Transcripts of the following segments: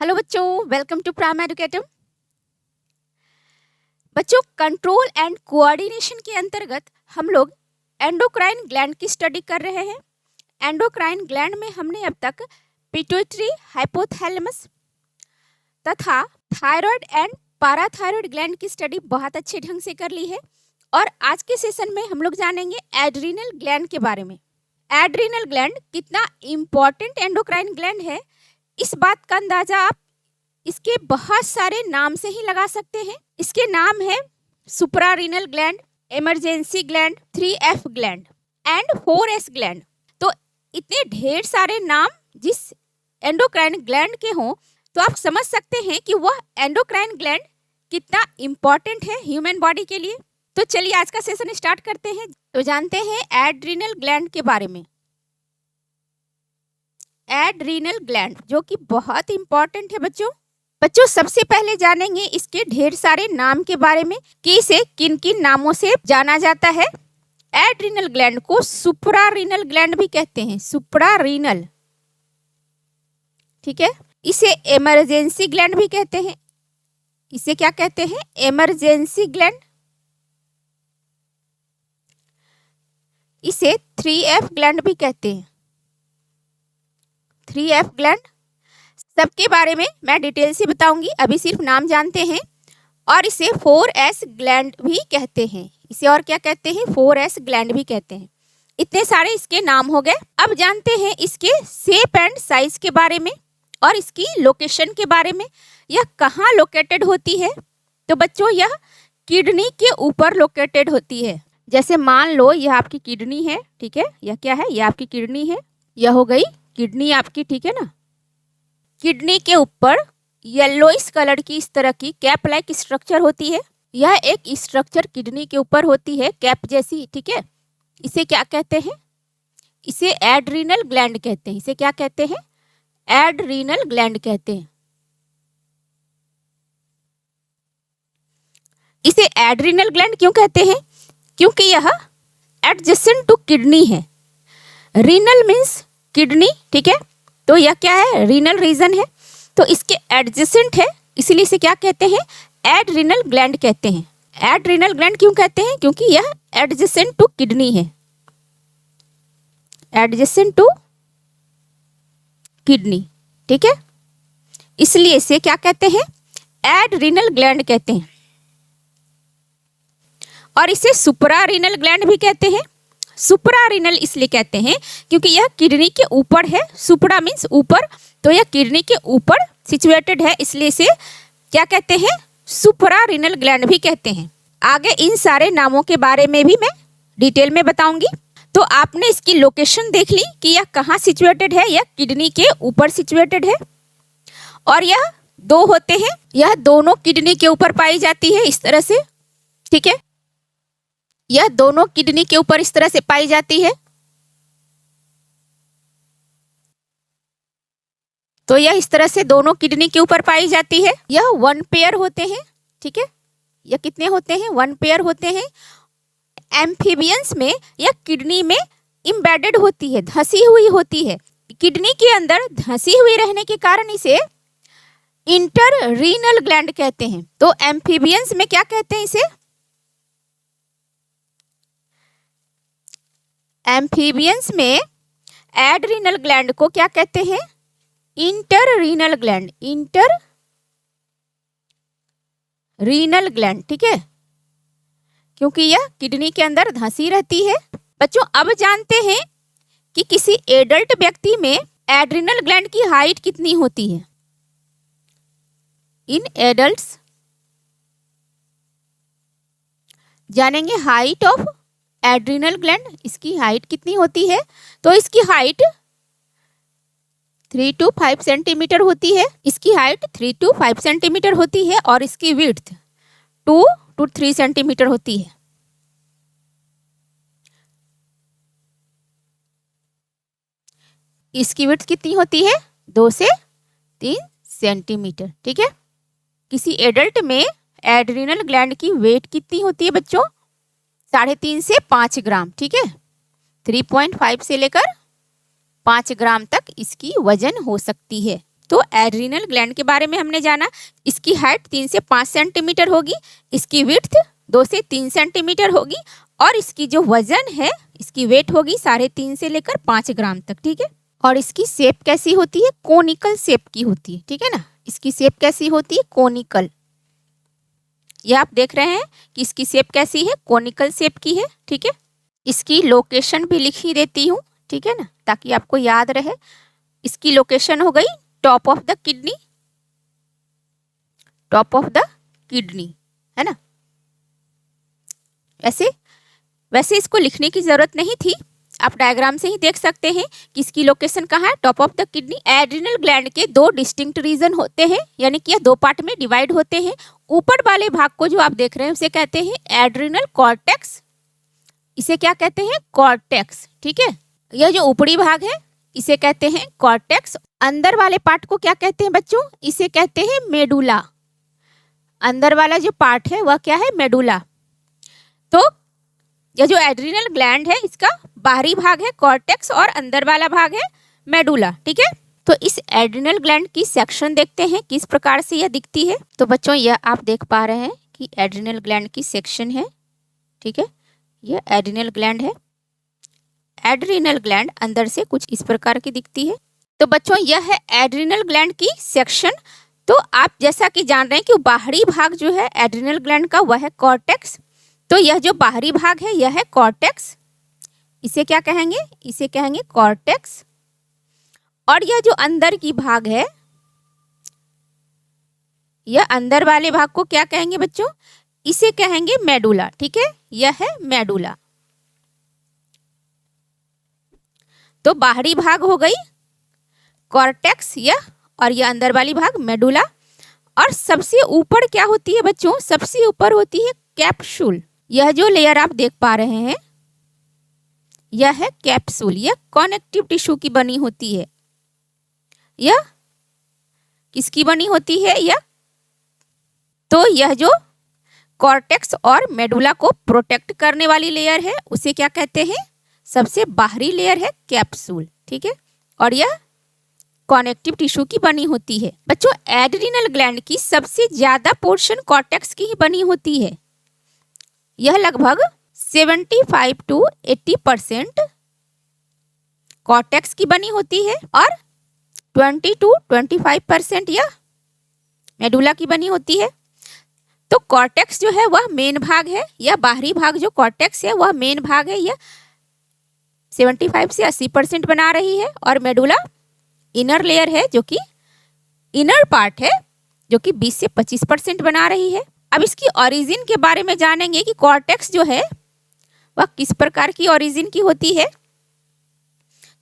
Hello बच्चों, welcome to prime educator. बच्चों, control and coordination के अंतर्गत हम लोग एंडोक्राइन ग्लैंड की स्टडी कर रहे हैं। एंडोक्राइन ग्लैंड में हमने अब तक पिट्यूटरी, हाइपोथैलेमस तथा थायराइड एंड पैराथायराइड ग्लैंड की स्टडी बहुत अच्छे ढंग से कर ली है। और आज के सेशन में हम लोग जानेंगे एड्रीनल ग्लैंड के बारे में। एड्रीनल ग्लैंड कितना इम्पॉर्टेंट एंडोक्राइन ग्लैंड है, इस बात का अंदाजा आप इसके बहुत सारे नाम से ही लगा सकते हैं। इसके नाम है suprarenal gland, emergency gland, 3F gland and 4S gland. तो इतने ढेर सारे नाम जिस एंडोक्राइन ग्लैंड के हों, तो आप समझ सकते हैं कि वह एंडोक्राइन ग्लैंड कितना इम्पॉर्टेंट है ह्यूमन बॉडी के लिए। तो चलिए आज का सेशन स्टार्ट करते हैं। तो जानते हैं एड्रीनल ग्लैंड के बारे में। एड्रीनल ग्लैंड जो कि बहुत इंपॉर्टेंट है बच्चों, सबसे पहले जानेंगे इसके ढेर सारे नाम के बारे में कि इसे किन किन नामों से जाना जाता है। एड्रीनल ग्लैंड को सुप्रारीनल ग्लैंड भी कहते हैं, सुप्रारीनल, ठीक है। इसे इमरजेंसी ग्लैंड भी कहते हैं। इसे क्या कहते हैं? Emergency gland. इसे 3F ग्लैंड भी कहते हैं, 3F ग्लैंड। सबके बारे में मैं डिटेल से बताऊंगी, अभी सिर्फ नाम जानते हैं। और इसे 4S ग्लैंड भी कहते हैं। इसे और क्या कहते हैं? 4S ग्लैंड भी कहते हैं। इतने सारे इसके नाम हो गए। अब जानते हैं इसके शेप एंड साइज के बारे में और इसकी लोकेशन के बारे में। यह कहाँ लोकेटेड होती है? तो बच्चों, यह किडनी के ऊपर लोकेटेड होती है। जैसे मान लो यह आपकी किडनी है, ठीक है। यह क्या है? यह आपकी किडनी है। यह हो गई किडनी आपकी, ठीक है ना। किडनी के ऊपर येलोइश कलर की इस तरह की कैप लाइक स्ट्रक्चर होती है। यह एक स्ट्रक्चर किडनी के ऊपर होती है, कैप जैसी, ठीक है। इसे क्या कहते हैं? इसे एड्रीनल ग्लैंड कहते हैं। इसे क्या कहते हैं? एड्रीनल ग्लैंड कहते हैं। इसे एड्रीनल ग्लैंड क्यों कहते हैं? क्योंकि यह एडजेसेंट टू किडनी है। रीनल मीन्स किडनी, ठीक है। तो यह क्या है? रीनल रीजन है, तो इसके एडजेसेंट है, इसलिए इसे क्या कहते हैं? एड्रीनल ग्लैंड कहते हैं। एड्रीनल ग्लैंड क्यों कहते हैं? क्योंकि यह एडजेसेंट टू किडनी है, एडजेसेंट टू किडनी, ठीक है। इसलिए इसे क्या कहते हैं? एड्रीनल ग्लैंड कहते हैं। और इसे सुप्रारीनल ग्लैंड भी कहते हैं। सुप्रारीनल इसलिए कहते हैं क्योंकि यह किडनी के ऊपर है। सुप्रा मीन्स ऊपर, तो यह किडनी के ऊपर सिचुएटेड है, इसलिए इसे क्या कहते हैं? सुप्रारीनल ग्लैंड भी कहते हैं। आगे इन सारे नामों के बारे में भी मैं डिटेल में बताऊंगी। तो आपने इसकी लोकेशन देख ली कि यह कहाँ सिचुएटेड है। यह किडनी के ऊपर सिचुएटेड है और यह दो होते हैं, यह दोनों किडनी के ऊपर पाई जाती है, इस तरह से, ठीक है। यह दोनों किडनी के ऊपर इस तरह से पाई जाती है। तो यह इस तरह से दोनों किडनी के ऊपर पाई जाती है। यह 1 पेयर होते हैं, ठीक है। यह कितने होते हैं? 1 पेयर होते हैं। एम्फीबियंस में यह किडनी में इम्बेडेड होती है, धंसी हुई होती है। किडनी के अंदर धंसी हुई रहने के कारण इसे इंटररीनल ग्लैंड कहते हैं। तो एम्फीबियंस में क्या कहते हैं? इसे एम्फीबियंस में एड्रीनल ग्लैंड को क्या कहते हैं? इंटररीनल ग्लैंड, इंटररीनल ग्लैंड, ठीक है, क्योंकि यह किडनी के अंदर धंसी रहती है। बच्चों, अब जानते हैं कि किसी एडल्ट व्यक्ति में एड्रीनल ग्लैंड की हाइट कितनी होती है। इन एडल्ट्स जानेंगे हाइट ऑफ एड्रीनल ग्लैंड। इसकी हाइट कितनी होती है? तो इसकी हाइट 3 to 5 सेंटीमीटर होती है। इसकी हाइट 3 to 5 सेंटीमीटर होती है और इसकी विड्थ 2 to 3 सेंटीमीटर होती है। इसकी विड्थ कितनी होती है? 2 से 3 सेंटीमीटर, ठीक है। किसी एडल्ट में एड्रीनल ग्लैंड की वेट कितनी होती है बच्चों? 3.5 से 5 ग्राम, ठीक है। 3.5 से लेकर 5 ग्राम तक इसकी वजन हो सकती है। तो एड्रिनल ग्लैंड के बारे में हमने जाना। इसकी हाइट 3 से 5 सेंटीमीटर होगी, इसकी विड्थ 2 से 3 सेंटीमीटर होगी और इसकी जो वजन है, इसकी वेट होगी 3.5 से लेकर 5 ग्राम तक, ठीक है। और इसकी शेप कैसी होती है? कोनिकल शेप की होती है, ठीक है ना। इसकी शेप कैसी होती है? कोनिकल। ये आप देख रहे हैं कि इसकी शेप कैसी है? कोनिकल शेप की है, ठीक है। इसकी लोकेशन भी लिख ही देती हूँ, ठीक है ना, ताकि आपको याद रहे। इसकी लोकेशन हो गई top of the kidney, top of the kidney, है ना। वैसे इसको लिखने की जरूरत नहीं थी, आप डायग्राम से ही देख सकते हैं कि इसकी लोकेशन कहाँ है, top of the kidney. Adrenal gland के 2 डिस्टिंक्ट रीजन होते हैं, यानी कि यह 2 पार्ट में डिवाइड होते हैं। ऊपर वाले भाग को जो आप देख रहे हैं उसे कहते हैं एड्रिनल कॉर्टेक्स, इसे क्या कहते हैं? कॉर्टेक्स, ठीक है। यह जो ऊपरी भाग है इसे कहते हैं कॉर्टेक्स। अंदर वाले पार्ट को क्या कहते हैं बच्चों? इसे कहते हैं मेडुला। अंदर वाला जो पार्ट है वह क्या है? मेडुला। तो यह जो एड्रिनल ग्लैंड है इसका बाहरी भाग है कॉर्टेक्स और अंदर वाला भाग है मेडुला, ठीक है। तो इस एड्रिनल ग्लैंड की सेक्शन देखते हैं किस प्रकार से यह दिखती है। तो बच्चों यह आप देख पा रहे हैं कि एड्रिनल ग्लैंड की सेक्शन है, ठीक है। यह एड्रिनल ग्लैंड है। एड्रिनल ग्लैंड अंदर से कुछ इस प्रकार की दिखती है। तो बच्चों यह है एड्रिनल ग्लैंड की सेक्शन। तो आप जैसा कि जान रहे हैं कि बाहरी भाग जो है एड्रिनल ग्लैंड का वह है कॉर्टेक्स। तो यह जो बाहरी भाग है यह है कॉर्टेक्स, इसे क्या कहेंगे? इसे कहेंगे कॉर्टेक्स। और यह जो अंदर की भाग है, यह अंदर वाले भाग को क्या कहेंगे बच्चों? इसे कहेंगे मेडुला, ठीक है। यह है मेडुला। तो बाहरी भाग हो गई कॉर्टेक्स यह, और यह अंदर वाली भाग मेडुला। और सबसे ऊपर क्या होती है बच्चों? सबसे ऊपर होती है कैप्सूल। यह जो लेयर आप देख पा रहे हैं यह है कैप्सूल। यह कनेक्टिव टिश्यू की बनी होती है। यह किसकी बनी होती है? तो यह जो कॉर्टेक्स और मेडुला को प्रोटेक्ट करने वाली लेयर है उसे क्या कहते हैं? सबसे बाहरी लेयर है कैप्सूल, ठीक है। और यह कनेक्टिव टिश्यू की बनी होती है। बच्चों एड्रिनल ग्लैंड की सबसे ज्यादा पोर्शन कॉर्टेक्स की ही बनी होती है। यह लगभग 75 to 80% कॉर्टेक्स की बनी होती है और 20 to 25% यह मेडुला की बनी होती है। तो कॉर्टेक्स जो है वह मेन भाग है, यह बाहरी भाग जो कॉर्टेक्स है वह मेन भाग है, यह 75 से 80% बना रही है। और मेडुला इनर लेयर है जो कि इनर पार्ट है जो कि 20 से 25% बना रही है। अब इसकी ओरिजिन के बारे में जानेंगे कि कॉर्टेक्स जो है वह किस प्रकार की ओरिजिन की होती है।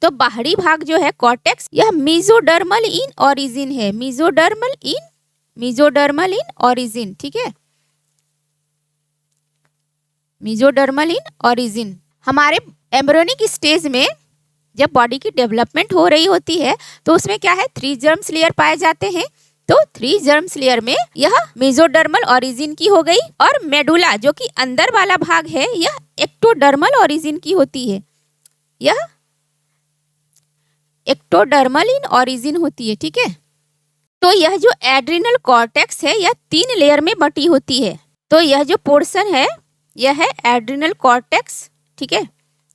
तो बाहरी भाग जो है कॉर्टेक्स यह मेसोडर्मल इन ओरिजिन है। मेसोडर्मल इन ओरिजिन, ठीक है। Mesodermal in origin. हमारे एम्ब्रियोनिक स्टेज में जब बॉडी की डेवलपमेंट हो रही होती है तो उसमें क्या है? 3 जर्म्स लेयर पाए जाते हैं। तो 3 जर्म्स लेयर में यह मेसोडर्मल ओरिजिन की हो गई। और मेडुला जो कि अंदर वाला भाग है यह एक्टोडर्मल ओरिजिन की होती है। यह एक्टोडर्मल इन ओरिजिन होती है, ठीक है। तो यह जो एड्रिनल कॉर्टेक्स है यह 3 लेयर में बटी होती है। तो यह जो पोर्शन है यह है एड्रिनल कॉर्टेक्स, ठीक है।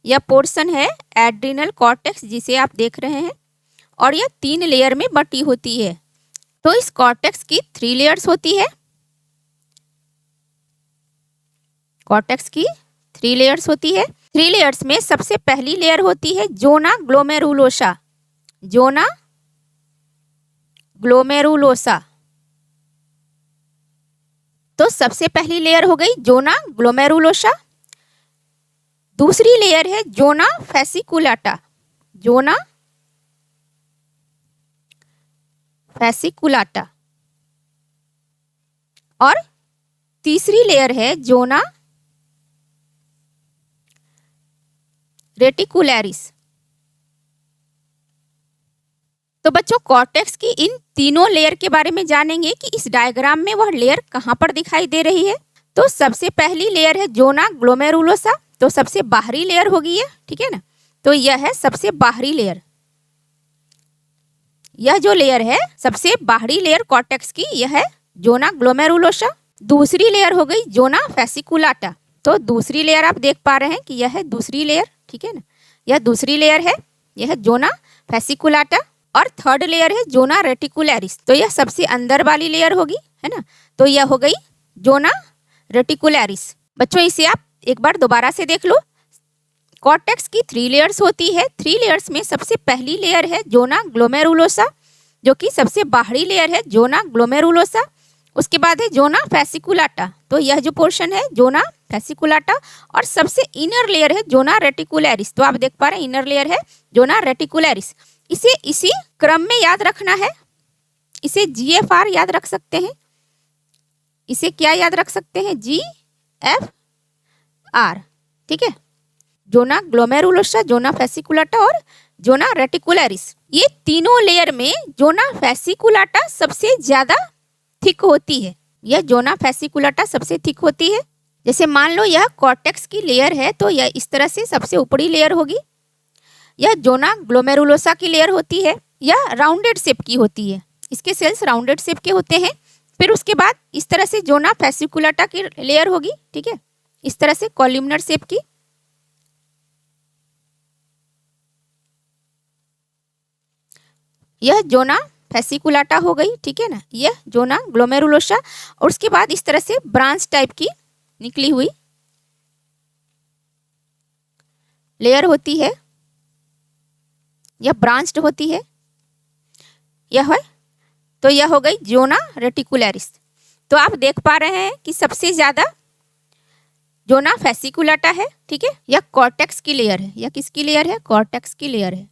यह पोर्शन है एड्रिनल कॉर्टेक्स जिसे आप देख रहे हैं और यह 3 लेयर में बटी होती है। तो इस कॉर्टेक्स की 3 लेयर्स होती है। कॉर्टेक्स की 3 लेयर्स होती है। 3 लेयर्स में सबसे पहली लेयर होती है जोना ग्लोमेरुलोसा। Zona glomerulosa. तो सबसे पहली लेयर हो गई जोना ग्लोमेरुलोसा। दूसरी लेयर है जोना फेसिकुलाटा। जोना फेसिकुलाटा। और तीसरी लेयर है जोना रेटिकुलरिस। तो बच्चों कॉर्टेक्स की इन तीनों लेयर के बारे में जानेंगे कि इस डायग्राम में वह लेयर कहाँ पर दिखाई दे रही है। तो सबसे पहली लेयर है जोना ग्लोमेरुलोसा। तो सबसे बाहरी लेयर होगी ये, ठीक है ना। तो यह है सबसे बाहरी लेयर। यह जो लेयर है सबसे बाहरी लेयर कॉर्टेक्स की, यह है जोना ग्लोमेरुलोसा। दूसरी लेयर हो गई जोना फेसिकुलाटा। तो दूसरी लेयर आप देख पा रहे हैं कि यह है दूसरी लेयर, ठीक है ना, यह दूसरी लेयर है, यह है जोना फेसिकुलाटा। और थर्ड लेयर है जोना रेटिकुलरिस, तो यह सबसे अंदर वाली लेयर होगी, है ना। तो यह हो गई जोना रेटिकुलरिस। बच्चों इसे आप एक बार दोबारा से देख लो। कॉर्टेक्स की 3 लेयर्स होती है। 3 लेयर्स में सबसे पहली लेयर है जोना ग्लोमेरुलोसा, जो कि सबसे बाहरी लेयर है जोना ग्लोमेरुलोसा। उसके बाद है जोना फेसिकुलाटा, तो यह जो पोर्शन है जोना फेसिकुलाटा। और सबसे इनर लेयर है जोना रेटिकुलरिस, तो आप देख पा रहे हैं इनर लेयर है जोना रेटिकुलरिस। इसे इसी क्रम में याद रखना है। इसे GFR याद रख सकते हैं। इसे क्या याद रख सकते हैं? GFR, ठीक है। जोना ग्लोमेरुलोसा, जोना फेसिकुलाटा और जोना रेटिकुलरिस, ये तीनों लेयर में जोना फेसिकुलाटा सबसे ज्यादा थिक होती है। यह जोना फेसिकुलाटा सबसे थिक होती है। जैसे मान लो यह कॉर्टेक्स की लेयर है, तो यह इस तरह से सबसे ऊपरी लेयर होगी। यह जोना ग्लोमेरुलोसा की लेयर होती है। यह राउंडेड शेप की होती है, इसके सेल्स राउंडेड शेप के होते हैं। फिर उसके बाद इस तरह से जोना फेसिकुलाटा की लेयर होगी, ठीक है, इस तरह से कॉलमनर शेप की। यह जोना फेसिकुलाटा हो गई, ठीक है ना, यह जोना ग्लोमेरुलोसा। और उसके बाद इस तरह से ब्रांच टाइप की निकली हुई लेयर होती है, यह ब्रांच्ड होती है, यह है। तो यह हो गई जोना रेटिकुलरिस। तो आप देख पा रहे हैं कि सबसे ज्यादा जोना फेसिकुलाटा है, ठीक है। यह कॉर्टेक्स की लेयर है। यह किसकी लेयर है? कॉर्टेक्स की लेयर है।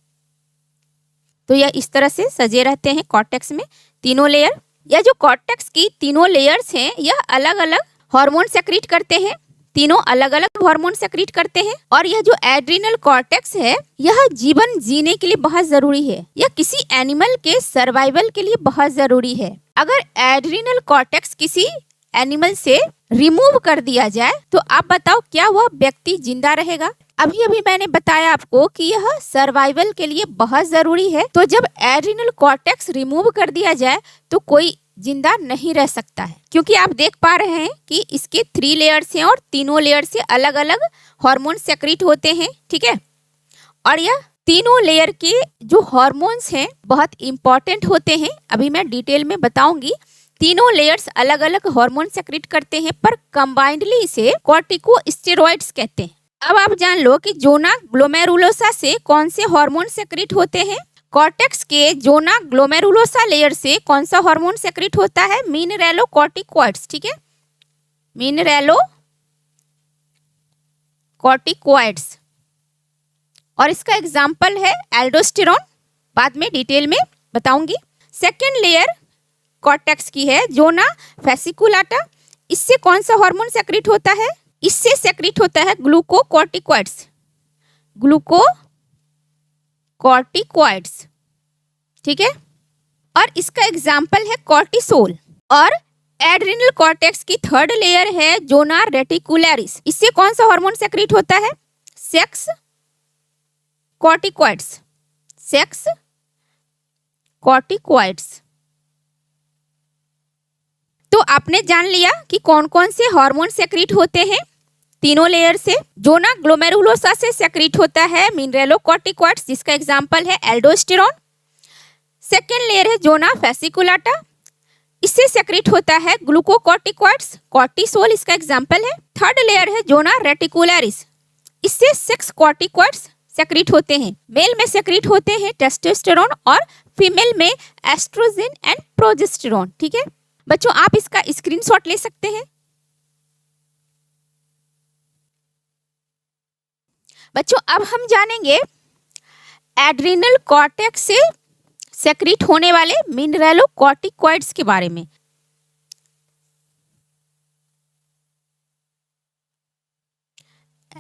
तो यह इस तरह से सजे रहते हैं कॉर्टेक्स में तीनों लेयर। यह जो कॉर्टेक्स की तीनों लेयर्स हैं, यह अलग अलग हार्मोन सेक्रीट करते हैं। तीनों अलग अलग हार्मोन सेक्रीट करते हैं। और यह जो एड्रिनल कॉर्टेक्स है, यह जीवन जीने के लिए बहुत जरूरी है। यह किसी एनिमल के सर्वाइवल के लिए बहुत जरूरी है। अगर एड्रिनल कॉर्टेक्स किसी एनिमल से रिमूव कर दिया जाए, तो आप बताओ क्या वह व्यक्ति जिंदा रहेगा? अभी अभी मैंने बताया आपको कि यह सर्वाइवल के लिए बहुत जरूरी है। तो जब एड्रिनल कॉर्टेक्स रिमूव कर दिया जाए तो कोई जिंदा नहीं रह सकता है, क्योंकि आप देख पा रहे हैं कि इसके 3 लेयर्स हैं और तीनों लेयर से अलग अलग हार्मोन सेक्रीट होते हैं, ठीक है। और यह तीनों लेयर के जो हार्मोन्स हैं बहुत इंपॉर्टेंट होते हैं। अभी मैं डिटेल में बताऊंगी। तीनों लेयर्स अलग अलग हार्मोन सेक्रेट करते हैं, पर कंबाइंडली इसे कॉर्टिकोस्टेरॉइड्स कहते हैं। अब आप जान लो कि जोना ग्लोमेरुलोसा से कौन से हार्मोन सेक्रेट होते हैं। कॉर्टेक्स के जोना ग्लोमेरुलोसा लेयर से कौन सा हार्मोन सेक्रेट होता है? मिनरेलोकॉर्टिकॉइड्स, ठीक है, मिनरेलोकॉर्टिकॉइड्स। और इसका एग्जाम्पल है एल्डोस्टेरोन। बाद में डिटेल में बताऊंगी। सेकेंड लेयर कॉर्टेक्स की है जोना फेसिकुलाटा। इससे कौन सा हार्मोन सेक्रेट होता है? इससे सेक्रेट होता है ग्लूकोकॉर्टिकॉइड्स, ग्लूकोकॉर्टिकॉइड्स, ठीक है। और इसका एग्जाम्पल है कॉर्टिसोल। और एड्रिनल कॉर्टेक्स की थर्ड लेयर है जोना रेटिकुलरिस। इससे कौन सा हार्मोन सेक्रेट होता है? Sex corticoids, sex corticoids. तो आपने जान लिया कि कौन कौन से हार्मोन सेक्रेट होते हैं तीनों लेयर से। जोना ग्लोमेरुलोसा से सेक्रेट होता है मिनरेलोकॉर्टिकॉइड्स, जिसका एग्जांपल है एल्डोस्टेरोन। सेकेंड लेयर है जोना फेसिकुलाटा। इससे सेक्रेट होता है ग्लूकोकॉर्टिकॉइड्स, कॉर्टिसोल इसका एग्जांपल है। थर्ड लेयर है जोना रेटिकुलरिस। इससे सेक्स कॉर्टिकॉइड्स सेक्रेट होते हैं। मेल में सेक्रेट होते हैं टेस्टोस्टेरोन और फीमेल में एस्ट्रोजन एंड प्रोजेस्टेरोन, ठीक है। बच्चों आप इसका स्क्रीनशॉट ले सकते हैं। बच्चों अब हम जानेंगे एड्रिनल कॉर्टेक्स से सेक्रेट होने वाले मिनरेलोकॉर्टिकॉइड्स के बारे में।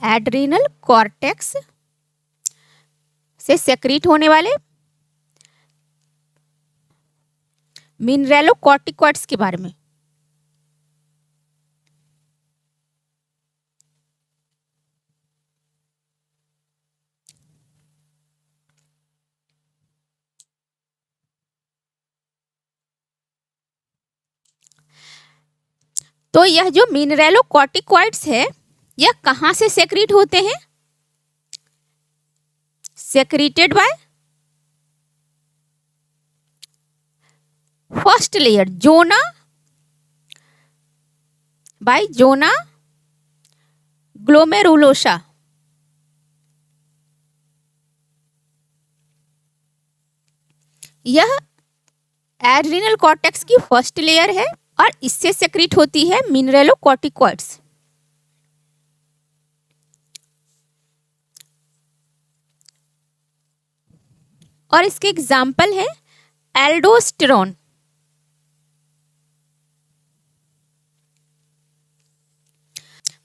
एड्रिनल कॉर्टेक्स से सेक्रेट होने वाले मिनरेलोकॉर्टिकॉइड्स के बारे में। तो यह जो मिनरेलोकॉर्टिकॉइड्स है यह कहाँ से सेक्रीट होते हैं? Secreted by first layer zona, by zona glomerulosa. यह एड्रिनल कॉर्टेक्स की फर्स्ट लेयर है और इससे सेक्रीट होती है मिनरेलोकॉर्टिकॉइड्स। और इसके एग्जाम्पल है एल्डोस्टेरोन।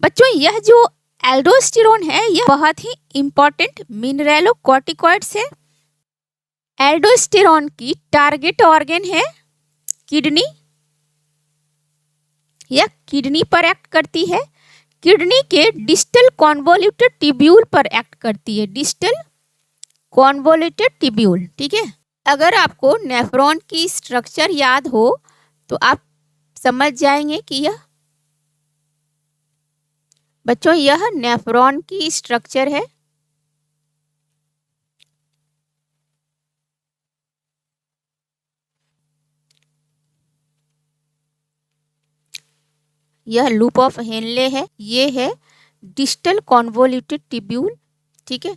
बच्चों यह जो एल्डोस्टेरोन है यह बहुत ही इंपॉर्टेंट मिनरेलोकॉर्टिकॉइड्स है। एल्डोस्टेरोन की टारगेट ऑर्गन है किडनी। यह किडनी पर एक्ट करती है, किडनी के डिस्टल कॉन्वोल्यूटेड ट्यूब्यूल पर एक्ट करती है, डिस्टल कॉन्वोल्यूटेड ट्यूब्यूल। ठीक है, अगर आपको नेफ्रॉन की स्ट्रक्चर याद हो तो आप समझ जाएंगे कि यह बच्चों यह नेफ्रॉन की स्ट्रक्चर है। यह लूप ऑफ हेनले है, ये है डिस्टल कॉन्वोल्यूटेड ट्यूब्यूल। ठीक है,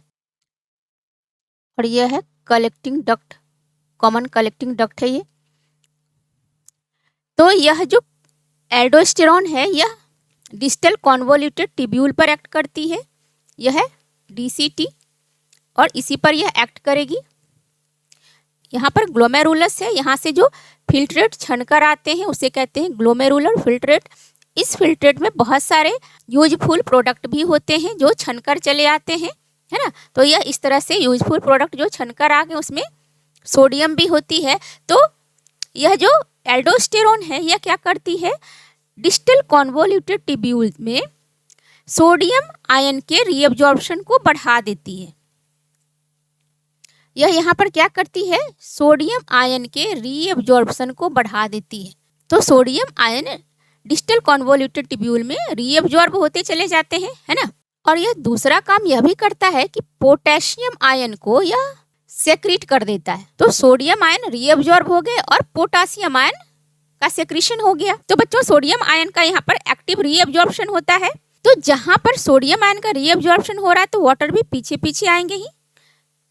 और यह है collecting duct, common collecting duct है ये। तो यह जो एल्डोस्टेरोन है यह डिस्टल कॉन्वोल्यूटेड ट्यूब्यूल पर एक्ट करती है, यह है डीसीटी, और इसी पर यह एक्ट करेगी। यहाँ पर ग्लोमेरुलस है, यहाँ से जो फिल्ट्रेट छनकर आते हैं उसे कहते हैं ग्लोमेरुलर फिल्ट्रेट। इस फिल्ट्रेट में बहुत सारे यूजफुल प्रोडक्ट भी होते हैं जो छनकर चले आते हैं, है ना। तो यह इस तरह से यूजफुल प्रोडक्ट जो छनकर आ गए उसमें सोडियम भी होती है। तो यह जो एल्डोस्टेरोन है यह क्या करती है, डिस्टल कॉन्वोल्यूटेड ट्यूब्यूल में सोडियम आयन के रीअब्जॉर्प्शन को बढ़ा देती है। यह यहाँ पर क्या करती है, सोडियम आयन के रीअब्जॉर्प्शन को बढ़ा देती है। तो sodium ion distal convoluted tubule में रीअब्जॉर्ब होते चले जाते हैं, है ना। और यह दूसरा काम यह भी करता है कि पोटेशियम आयन को यह सेक्रीट कर देता है। तो सोडियम आयन रीअब्जॉर्ब हो गए और पोटेशियम आयन का सेक्रीशन हो गया। तो बच्चों सोडियम आयन का यहाँ पर एक्टिव रीअब्जॉर्प्शन होता है। तो जहां पर सोडियम आयन का रीअब्जॉर्प्शन हो रहा है तो वाटर भी पीछे पीछे आएंगे ही,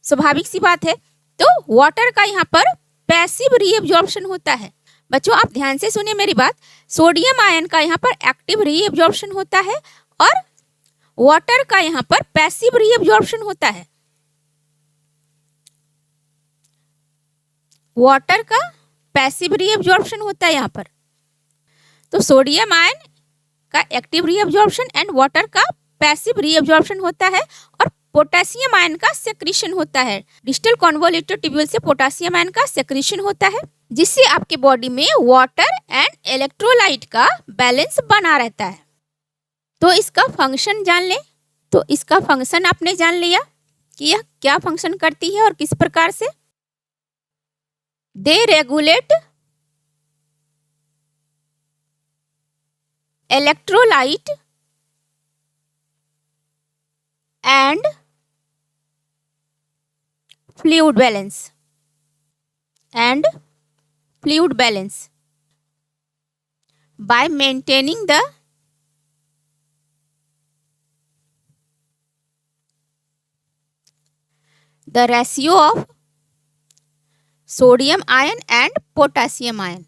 स्वाभाविक सी बात है। तो वाटर का यहाँ पर पैसिव रीअब्जॉर्प्शन होता है। बच्चों आप ध्यान से सुनिए मेरी बात, सोडियम आयन का यहाँ पर एक्टिव रीअब्जॉर्प्शन होता है और वाटर का यहाँ पर पैसिव रीअब्जॉर्प्शन होता है। वाटर का पैसिव रीअब्जॉर्प्शन होता है यहाँ पर। तो सोडियम आयन का एक्टिव रीअब्जॉर्प्शन एंड वाटर का पैसिव रीअब्जॉर्प्शन होता है और पोटेशियम आयन का सेक्रीशन होता है। डिस्टल कॉन्वोल्यूटेड ट्यूब्यूल से पोटेशियम आयन का सेक्रीशन होता है जिससे आपके बॉडी में वाटर एंड इलेक्ट्रोलाइट का बैलेंस बना रहता है। तो इसका फंक्शन जान ले। तो इसका फंक्शन आपने जान लिया कि यह क्या फंक्शन करती है और किस प्रकार से। They regulate electrolyte and fluid balance by maintaining the ratio of sodium ion and potassium ion।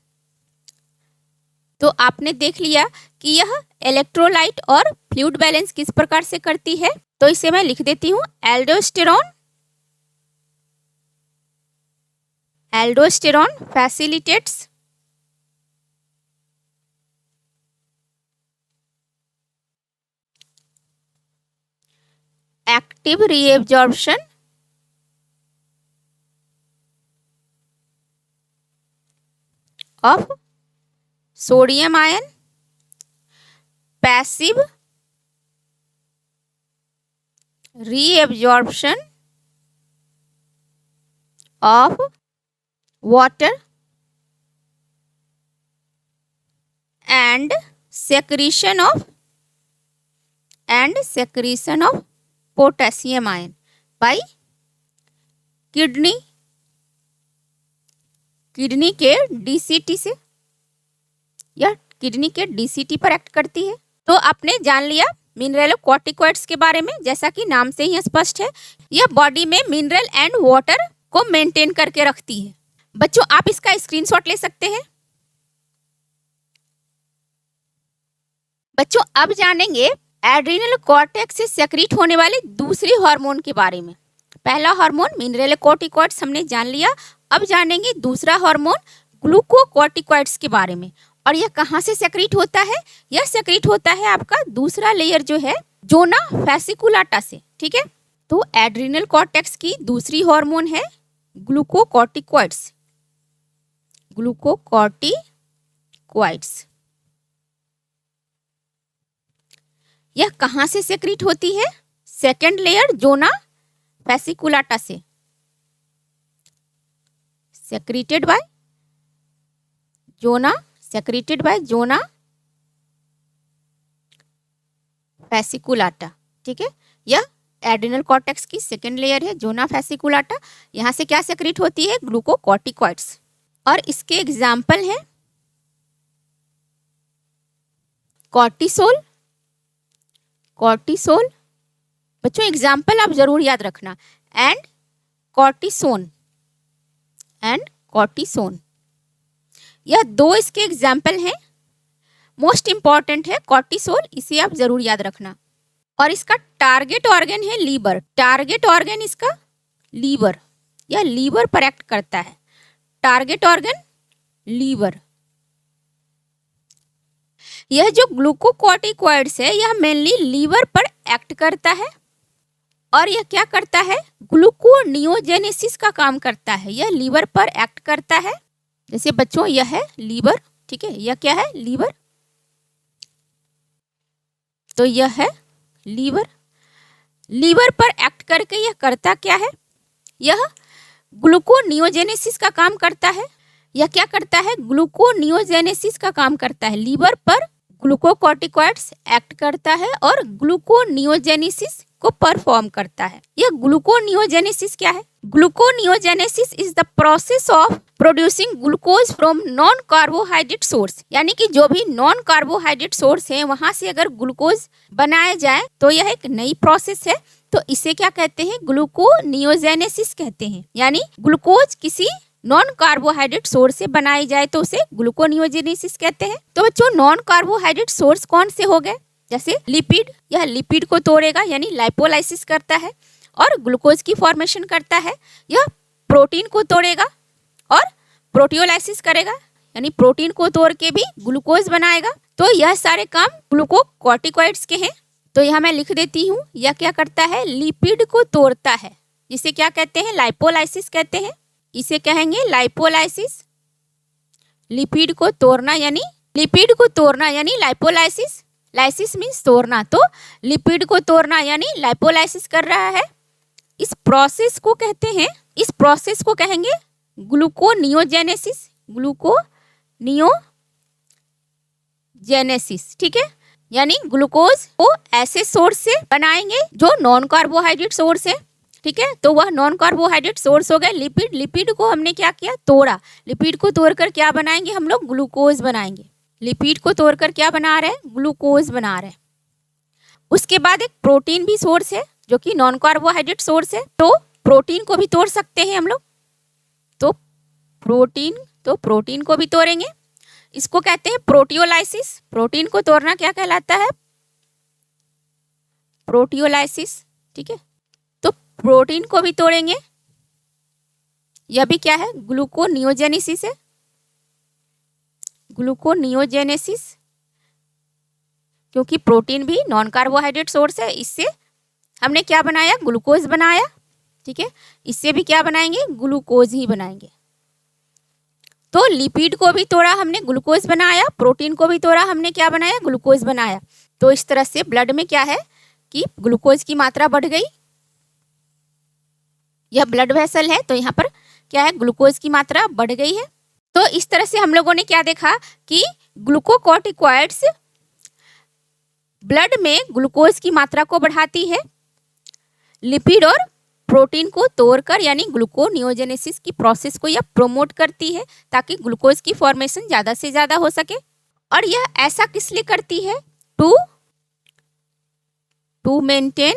तो आपने देख लिया कि यह इलेक्ट्रोलाइट और फ्लूइड बैलेंस किस प्रकार से करती है। तो इसे मैं लिख देती हूँ, aldosterone facilitates active reabsorption of sodium ion, passive reabsorption of water and secretion of potassium ion by kidney के DCT से, यह किडनी के DCT पर एक्ट करती है। तो आपने जान लिया मिनरलोकॉर्टिकॉइड्स के बारे में, जैसा कि नाम से ही स्पष्ट है, यह बॉडी में मिनरल एंड वाटर को मेंटेन करके रखती है। बच्चों आप इसका स्क्रीनशॉट ले सकते हैं। बच्चों अब जानेंगे एड्रिनल कॉर्टेक्स से सेक्रेट होने वाले दूसरे हार्मोन के बारे में। पहला हार्मोन मिनरलोकॉर्टिकॉइड्स हमने जान लिया, अब जानेंगे दूसरा हार्मोन ग्लूकोकॉर्टिकॉइड्स के बारे में। और यह कहाँ से सेक्रेट होता है? यह सेक्रेट होता है आपका दूसरा लेयर जो है जोना फैसिकुलाटा से, ठीक है। तो एड्रिनल कॉर्टेक्स की दूसरी हार्मोन है ग्लूकोकॉर्टिकॉइड्स। यह कहाँ से सेक्रेट होती है? सेकेंड लेयर जोना फैसिकुलाटा से, सेक्रेटेड बाय जोना फैसिकुलाटा, ठीक है। यह एड्रिनल कॉर्टेक्स की सेकेंड लेयर है जोना फैसिकुलाटा। यहाँ से क्या सेक्रेट होती है? ग्लूकोकॉर्टिकॉइड्स। और इसके एग्जाम्पल हैं कॉर्टिसोल, बच्चों एग्जाम्पल आप जरूर याद रखना, एंड कॉर्टिसोन। यह दो इसके एग्जाम्पल हैं। मोस्ट इंपॉर्टेंट है कॉर्टिसोल, इसे आप जरूर याद रखना। और इसका टारगेट ऑर्गन है लीवर। टारगेट ऑर्गन इसका लीवर, यह लीवर पर एक्ट करता है। Target organ liver. यह जो ग्लूकोकॉर्टिकॉइड्स है यह मेनली लीवर पर एक्ट करता है। और यह क्या करता है? ग्लूकोनियोजेनेसिस का काम करता है। यह लीवर पर एक्ट करता है। जैसे बच्चों यह है लीवर, ठीक है, यह क्या है? लीवर। तो यह है लीवर। लीवर पर एक्ट करके यह करता क्या है? यह ग्लूकोनियोजेनेसिस का काम करता है। यह क्या करता है? ग्लूकोनियोजेनेसिस का काम करता है। लीवर पर ग्लूकोकॉर्टिकॉइड्स एक्ट करता है और ग्लूकोनियोजेनेसिस को परफॉर्म करता है। यह ग्लूकोनियोजेनेसिस क्या है? Gluconeogenesis is the process of producing glucose from non carbohydrate source. यानी कि जो भी नॉन कार्बोहाइड्रेट सोर्स है वहां से अगर ग्लूकोज बनाया जाए तो यह एक नई प्रोसेस है। तो इसे क्या कहते हैं? ग्लूकोनियोजेनेसिस कहते हैं। यानी ग्लूकोज किसी नॉन कार्बोहाइड्रेट सोर्स से बनाई जाए तो उसे ग्लूकोनियोजेनेसिस कहते हैं। तो बच्चों नॉन कार्बोहाइड्रेट सोर्स कौन से हो गए? जैसे लिपिड, यह लिपिड को तोड़ेगा यानी लाइपोलाइसिस करता है और ग्लूकोज की फॉर्मेशन करता है। यह प्रोटीन को तोड़ेगा और प्रोटियोलाइसिस करेगा यानी प्रोटीन को तोड़ के भी ग्लूकोज बनाएगा। तो यह सारे काम ग्लूकोकॉर्टिकॉइड्स के हैं। तो यहाँ मैं लिख देती हूँ, यह क्या करता है? लिपिड को तोड़ता है, जिसे क्या कहते हैं? लाइपोलाइसिस कहते हैं। इसे कहेंगे लाइपोलाइसिस। लिपिड को तोड़ना यानी लाइपोलाइसिस। लाइसिस मीन्स तोड़ना, तो लिपिड को तोड़ना यानी लाइपोलाइसिस कर रहा है। इस प्रोसेस को कहेंगे ग्लूकोनियोजेनेसिस, ठीक है। यानी ग्लूकोज को ऐसे सोर्स से बनाएंगे जो नॉन कार्बोहाइड्रेट सोर्स है, ठीक है। तो वह नॉन कार्बोहाइड्रेट सोर्स हो गए लिपिड। लिपिड को हमने क्या किया? तोड़ा। लिपिड को तोड़कर क्या बनाएंगे हम लोग? ग्लूकोज बनाएंगे। लिपिड को तोड़कर क्या बना रहे हैं? ग्लूकोज बना रहे हैं। उसके बाद एक प्रोटीन भी सोर्स है जो कि नॉन कार्बोहाइड्रेट सोर्स है। तो प्रोटीन को भी तोड़ सकते हैं हम लोग। तो प्रोटीन को भी तोड़ेंगे। इसको कहते हैं प्रोटियोलाइसिस। प्रोटीन को तोड़ना क्या कहलाता है? प्रोटियोलाइसिस, ठीक है। तो प्रोटीन को भी तोड़ेंगे। यह भी क्या है? ग्लूकोनियोजेनेसिस है। ग्लूकोनियोजेनेसिस, क्योंकि प्रोटीन भी नॉन कार्बोहाइड्रेट सोर्स है। इससे हमने क्या बनाया? ग्लूकोज बनाया, ठीक है। इससे भी क्या बनाएंगे? ग्लूकोज ही बनाएंगे। तो लिपिड को भी तोड़ा हमने, ग्लूकोज बनाया। प्रोटीन को भी तोड़ा हमने, क्या बनाया? ग्लूकोज बनाया। तो इस तरह से ब्लड में क्या है कि ग्लूकोज की मात्रा बढ़ गई। यह ब्लड वेसल है तो यहाँ पर क्या है? ग्लूकोज की मात्रा बढ़ गई है। तो इस तरह से हम लोगों ने क्या देखा कि ग्लूकोकॉर्टिकॉइड्स ब्लड में ग्लूकोज की मात्रा को बढ़ाती है, लिपिड और प्रोटीन को तोड़कर यानी ग्लूकोनियोजेनेसिस की प्रोसेस को यह प्रोमोट करती है ताकि ग्लूकोज की फॉर्मेशन ज़्यादा से ज़्यादा हो सके। और यह ऐसा किस लिए करती है? To maintain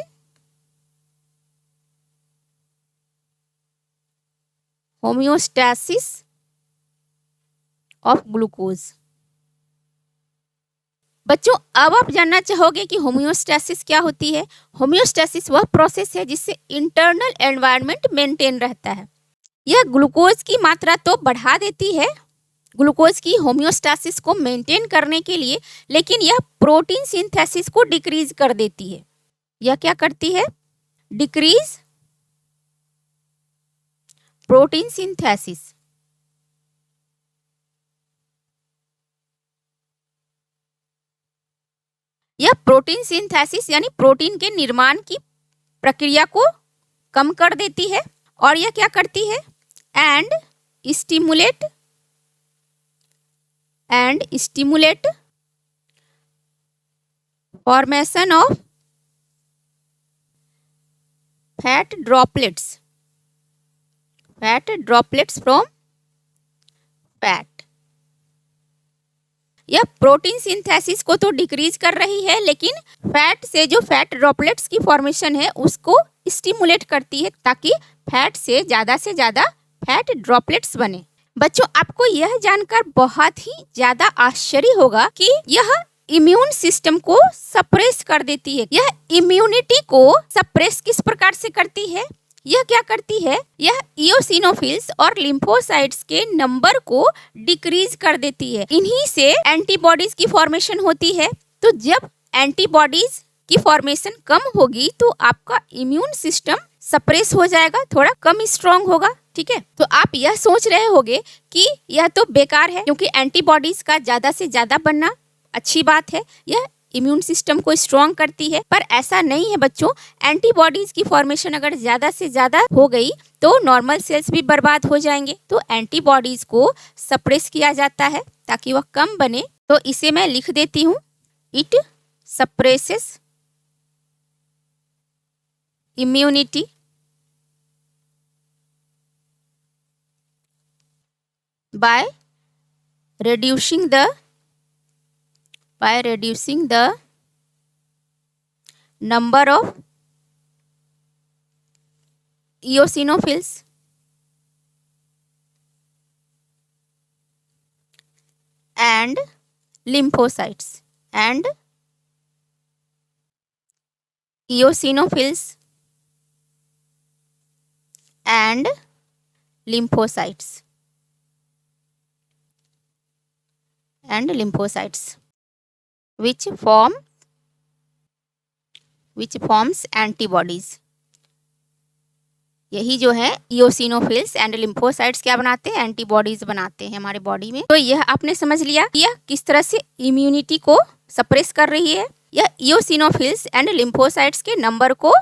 homeostasis of glucose. बच्चों, अब आप जानना चाहोगे कि होम्योस्टैसिस क्या होती है। होम्योस्टैसिस वह प्रोसेस है जिससे इंटरनल एनवायरनमेंट मेंटेन रहता है। यह ग्लूकोज की मात्रा तो बढ़ा देती है ग्लूकोज की होम्योस्टैसिस को मेंटेन करने के लिए, लेकिन यह प्रोटीन सिंथेसिस को डिक्रीज कर देती है। यह क्या करती है? Decrease protein synthesis. यह प्रोटीन सिंथेसिस यानी प्रोटीन के निर्माण की प्रक्रिया को कम कर देती है। और यह क्या करती है? And stimulate formation of fat droplets from fat. यह प्रोटीन सिंथेसिस को तो डिक्रीज कर रही है, लेकिन फैट से जो फैट ड्रॉपलेट्स की फॉर्मेशन है उसको स्टिमुलेट करती है ताकि फैट से ज़्यादा फैट ड्रॉपलेट्स बने। बच्चों, आपको यह जानकर बहुत ही ज़्यादा आश्चर्य होगा कि यह इम्यून सिस्टम को सप्रेस कर देती है। यह इम्यूनिटी को सप्रेस किस प्रकार से करती है? यह क्या करती है? यह इओसिनोफिल्स और लिम्फोसाइट्स के नंबर को डिक्रीज कर देती है। इन्हीं से एंटीबॉडीज की फॉर्मेशन होती है। तो जब एंटीबॉडीज की फॉर्मेशन कम होगी तो आपका इम्यून सिस्टम सप्रेस हो जाएगा, थोड़ा कम स्ट्रांग होगा। ठीक है, तो आप यह सोच रहे होंगे कि यह तो बेकार है क्योंकि एंटीबॉडीज का ज्यादा से ज्यादा बनना अच्छी बात है, यह इम्यून सिस्टम को स्ट्रॉन्ग करती है। पर ऐसा नहीं है बच्चों। एंटीबॉडीज की फॉर्मेशन अगर ज्यादा से ज्यादा हो गई तो नॉर्मल सेल्स भी बर्बाद हो जाएंगे। तो एंटीबॉडीज को सप्रेस किया जाता है ताकि वह कम बने। तो इसे मैं लिख देती हूँ, it suppresses immunity by reducing the number of eosinophils and lymphocytes and eosinophils and lymphocytes which forms antibodies। यही जो है इओसिनोफिल्स एंड लिम्फोसाइट्स क्या बनाते हैं? एंटीबॉडीज बनाते हैं हमारे बॉडी में। तो यह आपने समझ लिया कि यह किस तरह से इम्यूनिटी को सप्रेस कर रही है। यह इओसिनोफिल्स एंड लिम्फोसाइट्स के नंबर को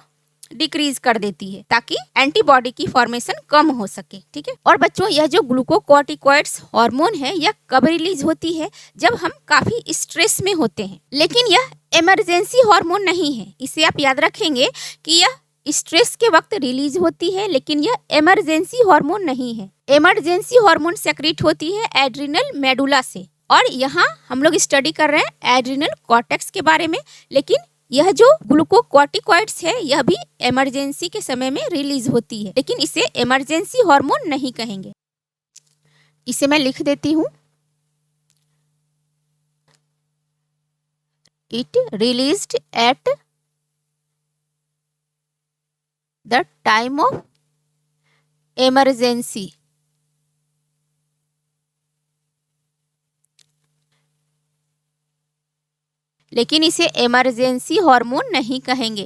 डिक्रीज कर देती है ताकि एंटीबॉडी की फॉर्मेशन कम हो सके। ठीक है, और बच्चों, यह जो ग्लूकोकॉर्टिकॉइड्स हार्मोन है यह कब रिलीज होती है? जब हम काफी स्ट्रेस में होते हैं। लेकिन यह इमरजेंसी हार्मोन नहीं है, इसे आप याद रखेंगे कि यह स्ट्रेस के वक्त रिलीज होती है, लेकिन यह इमरजेंसी हार्मोन नहीं है। इमरजेंसी हार्मोन सेक्रेट होती है एड्रिनल मेडुला से, और यहाँ हम लोग स्टडी कर रहे हैं एड्रिनल कॉर्टेक्स के बारे में। लेकिन यह जो ग्लूकोकॉर्टिकॉइड्स है यह भी इमरजेंसी के समय में रिलीज होती है, लेकिन इसे इमरजेंसी हार्मोन नहीं कहेंगे। इसे मैं लिख देती हूँ, it released at the time of emergency. लेकिन इसे इमरजेंसी हार्मोन नहीं कहेंगे।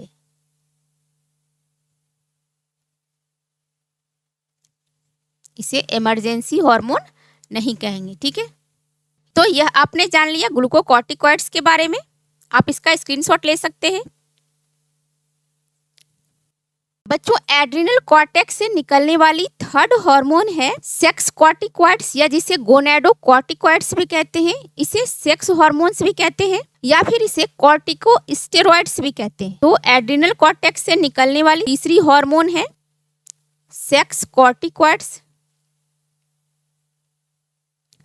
इसे इमरजेंसी हार्मोन नहीं कहेंगे। ठीक है, तो यह आपने जान लिया ग्लूकोकॉर्टिकॉइड्स के बारे में। आप इसका स्क्रीनशॉट ले सकते हैं। बच्चों एड्रिनल कॉर्टेक्स से निकलने वाली थर्ड हार्मोन है सेक्स कॉर्टिकॉइड्स, या जिसे गोनेडोकॉर्टिकॉइड्स भी कहते हैं, इसे सेक्स हार्मोन्स भी कहते हैं, या फिर इसे कॉर्टिकोस्टेरॉइड्स भी कहते हैं। तो एड्रिनल कॉर्टेक्स से निकलने वाली तीसरी हार्मोन है सेक्स कॉर्टिकॉइड्स।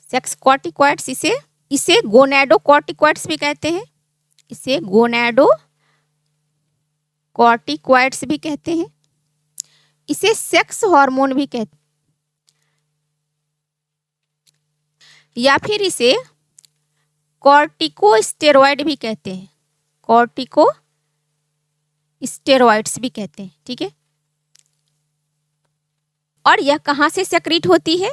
सेक्स कॉर्टिकॉइड्स इसे गोनेडोकॉर्टिकॉइड्स भी कहते हैं, इसे गोनेडोकॉर्टिकॉइड्स भी कहते हैं, इसे सेक्स हार्मोन भी कहते हैं, या फिर इसे कॉर्टिकोस्टेरॉइड भी कहते हैं, कॉर्टिकोस्टेरॉइड्स भी कहते हैं। ठीक है, और यह कहां से सेक्रीट होती है?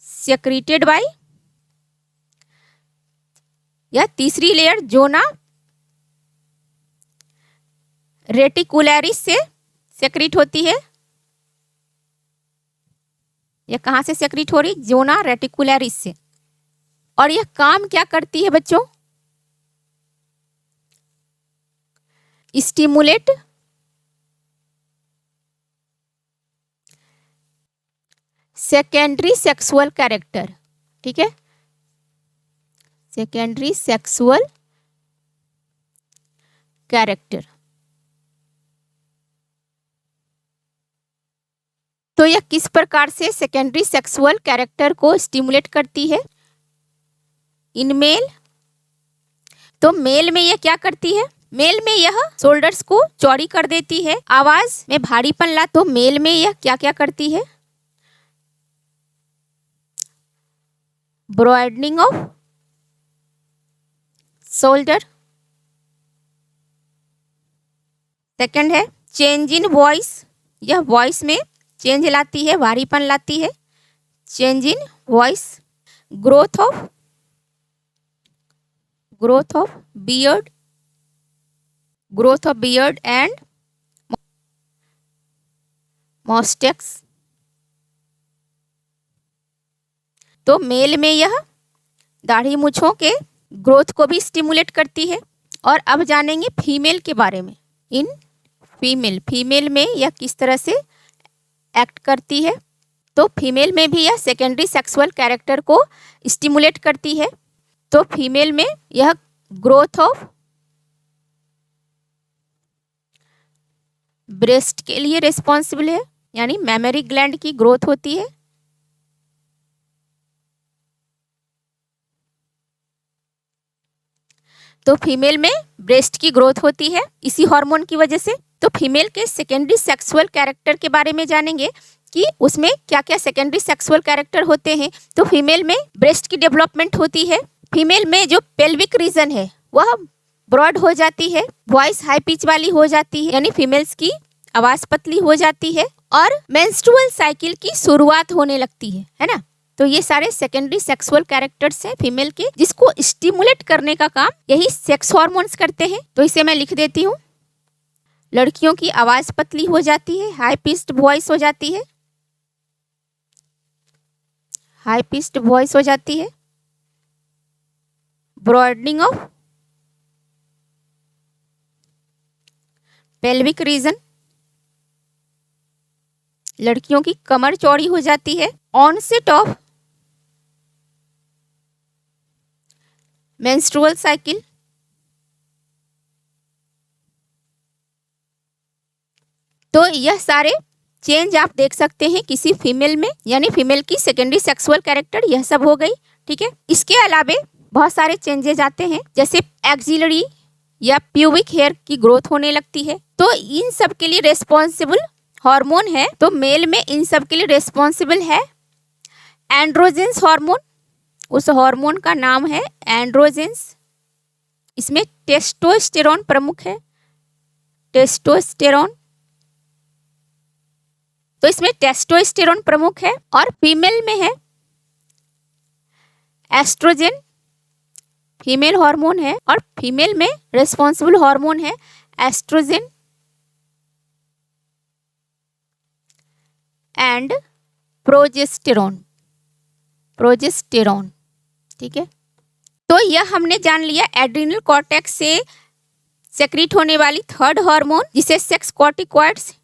सेक्रीटेड बाय, यह तीसरी लेयर जोना रेटिकुलरिस से सेक्रीट होती है। यह कहां से सेक्रीट हो रही? जोना रेटिकुलरिस से। और यह काम क्या करती है बच्चों? Stimulate secondary sexual character. ठीक है, सेकेंडरी सेक्सुअल कैरेक्टर। तो यह किस प्रकार से सेकेंडरी सेक्सुअल कैरेक्टर को स्टिमुलेट करती है? इन मेल, तो मेल में यह क्या करती है? मेल में यह शोल्डर्स को चौड़ी कर देती है, आवाज में भारीपन ला। तो मेल में यह क्या क्या करती है? Broadening of shoulder. सेकंड है चेंज इन वॉइस, यह वॉइस में चेंज लाती है, भारीपन लाती है, change in voice. Growth of beard, growth of beard and moustaches. तो मेल में यह दाढ़ी मूंछों के ग्रोथ को भी स्टिमुलेट करती है। और अब जानेंगे फीमेल के बारे में। इन फीमेल में यह किस तरह से एक्ट करती है? तो फीमेल में भी यह सेकेंडरी सेक्सुअल कैरेक्टर को स्टिमुलेट करती है। तो फीमेल में यह ग्रोथ ऑफ ब्रेस्ट के लिए रिस्पॉन्सिबल है, यानी मैमरी ग्लैंड की ग्रोथ होती है। तो फीमेल में ब्रेस्ट की ग्रोथ होती है इसी हार्मोन की वजह से। तो फीमेल के सेकेंडरी सेक्सुअल कैरेक्टर के बारे में जानेंगे कि उसमें क्या क्या सेकेंडरी सेक्सुअल कैरेक्टर होते हैं। तो फीमेल में ब्रेस्ट की डेवलपमेंट होती है, फीमेल में जो पेल्विक रीजन है वह ब्रॉड हो जाती है, वॉइस हाई पिच वाली हो जाती है, यानी फीमेल्स की आवाज पतली हो जाती है, और मेंस्ट्रुअल साइकिल की शुरुआत होने लगती है ना। तो ये सारे सेकेंडरी सेक्सुअल कैरेक्टर्स हैं फीमेल के, जिसको स्टिमुलेट करने का काम यही सेक्स हार्मोन्स करते हैं। तो इसे मैं लिख देती हूँ। लड़कियों की आवाज पतली हो जाती है, हाई पिच्ड वॉइस हो जाती है, हाई पिच्ड वॉइस हो जाती है। ब्रॉडनिंग ऑफ पेल्विक रीजन, लड़कियों की कमर चौड़ी हो जाती है। ऑनसेट ऑफ मेंस्ट्रुअल साइकिल, तो यह सारे चेंज आप देख सकते हैं किसी फीमेल में, यानी फीमेल की सेकेंडरी सेक्सुअल कैरेक्टर यह सब हो गई। ठीक है, इसके अलावे बहुत सारे चेंजेस आते हैं, जैसे एक्सिलरी या प्यूबिक हेयर की ग्रोथ होने लगती है। तो इन सब के लिए रेस्पॉन्सिबल हार्मोन है। तो मेल में इन सब के लिए रेस्पॉन्सिबल है एंड्रोजेंस हार्मोन, उस हार्मोन का नाम है एंड्रोजेंस। इसमें टेस्टोस्टेरोन प्रमुख है, टेस्टोस्टेरोन। तो इसमें टेस्टोस्टेरोन प्रमुख है। और फीमेल में है एस्ट्रोजन, फीमेल हार्मोन है, और फीमेल में रिस्पॉन्सिबल हार्मोन है एस्ट्रोजन एंड प्रोजेस्टेरोन। ठीक है, तो यह हमने जान लिया एड्रिनल कॉर्टेक्स से सेक्रीट होने वाली थर्ड हार्मोन जिसे सेक्स कॉर्टिकॉइड्स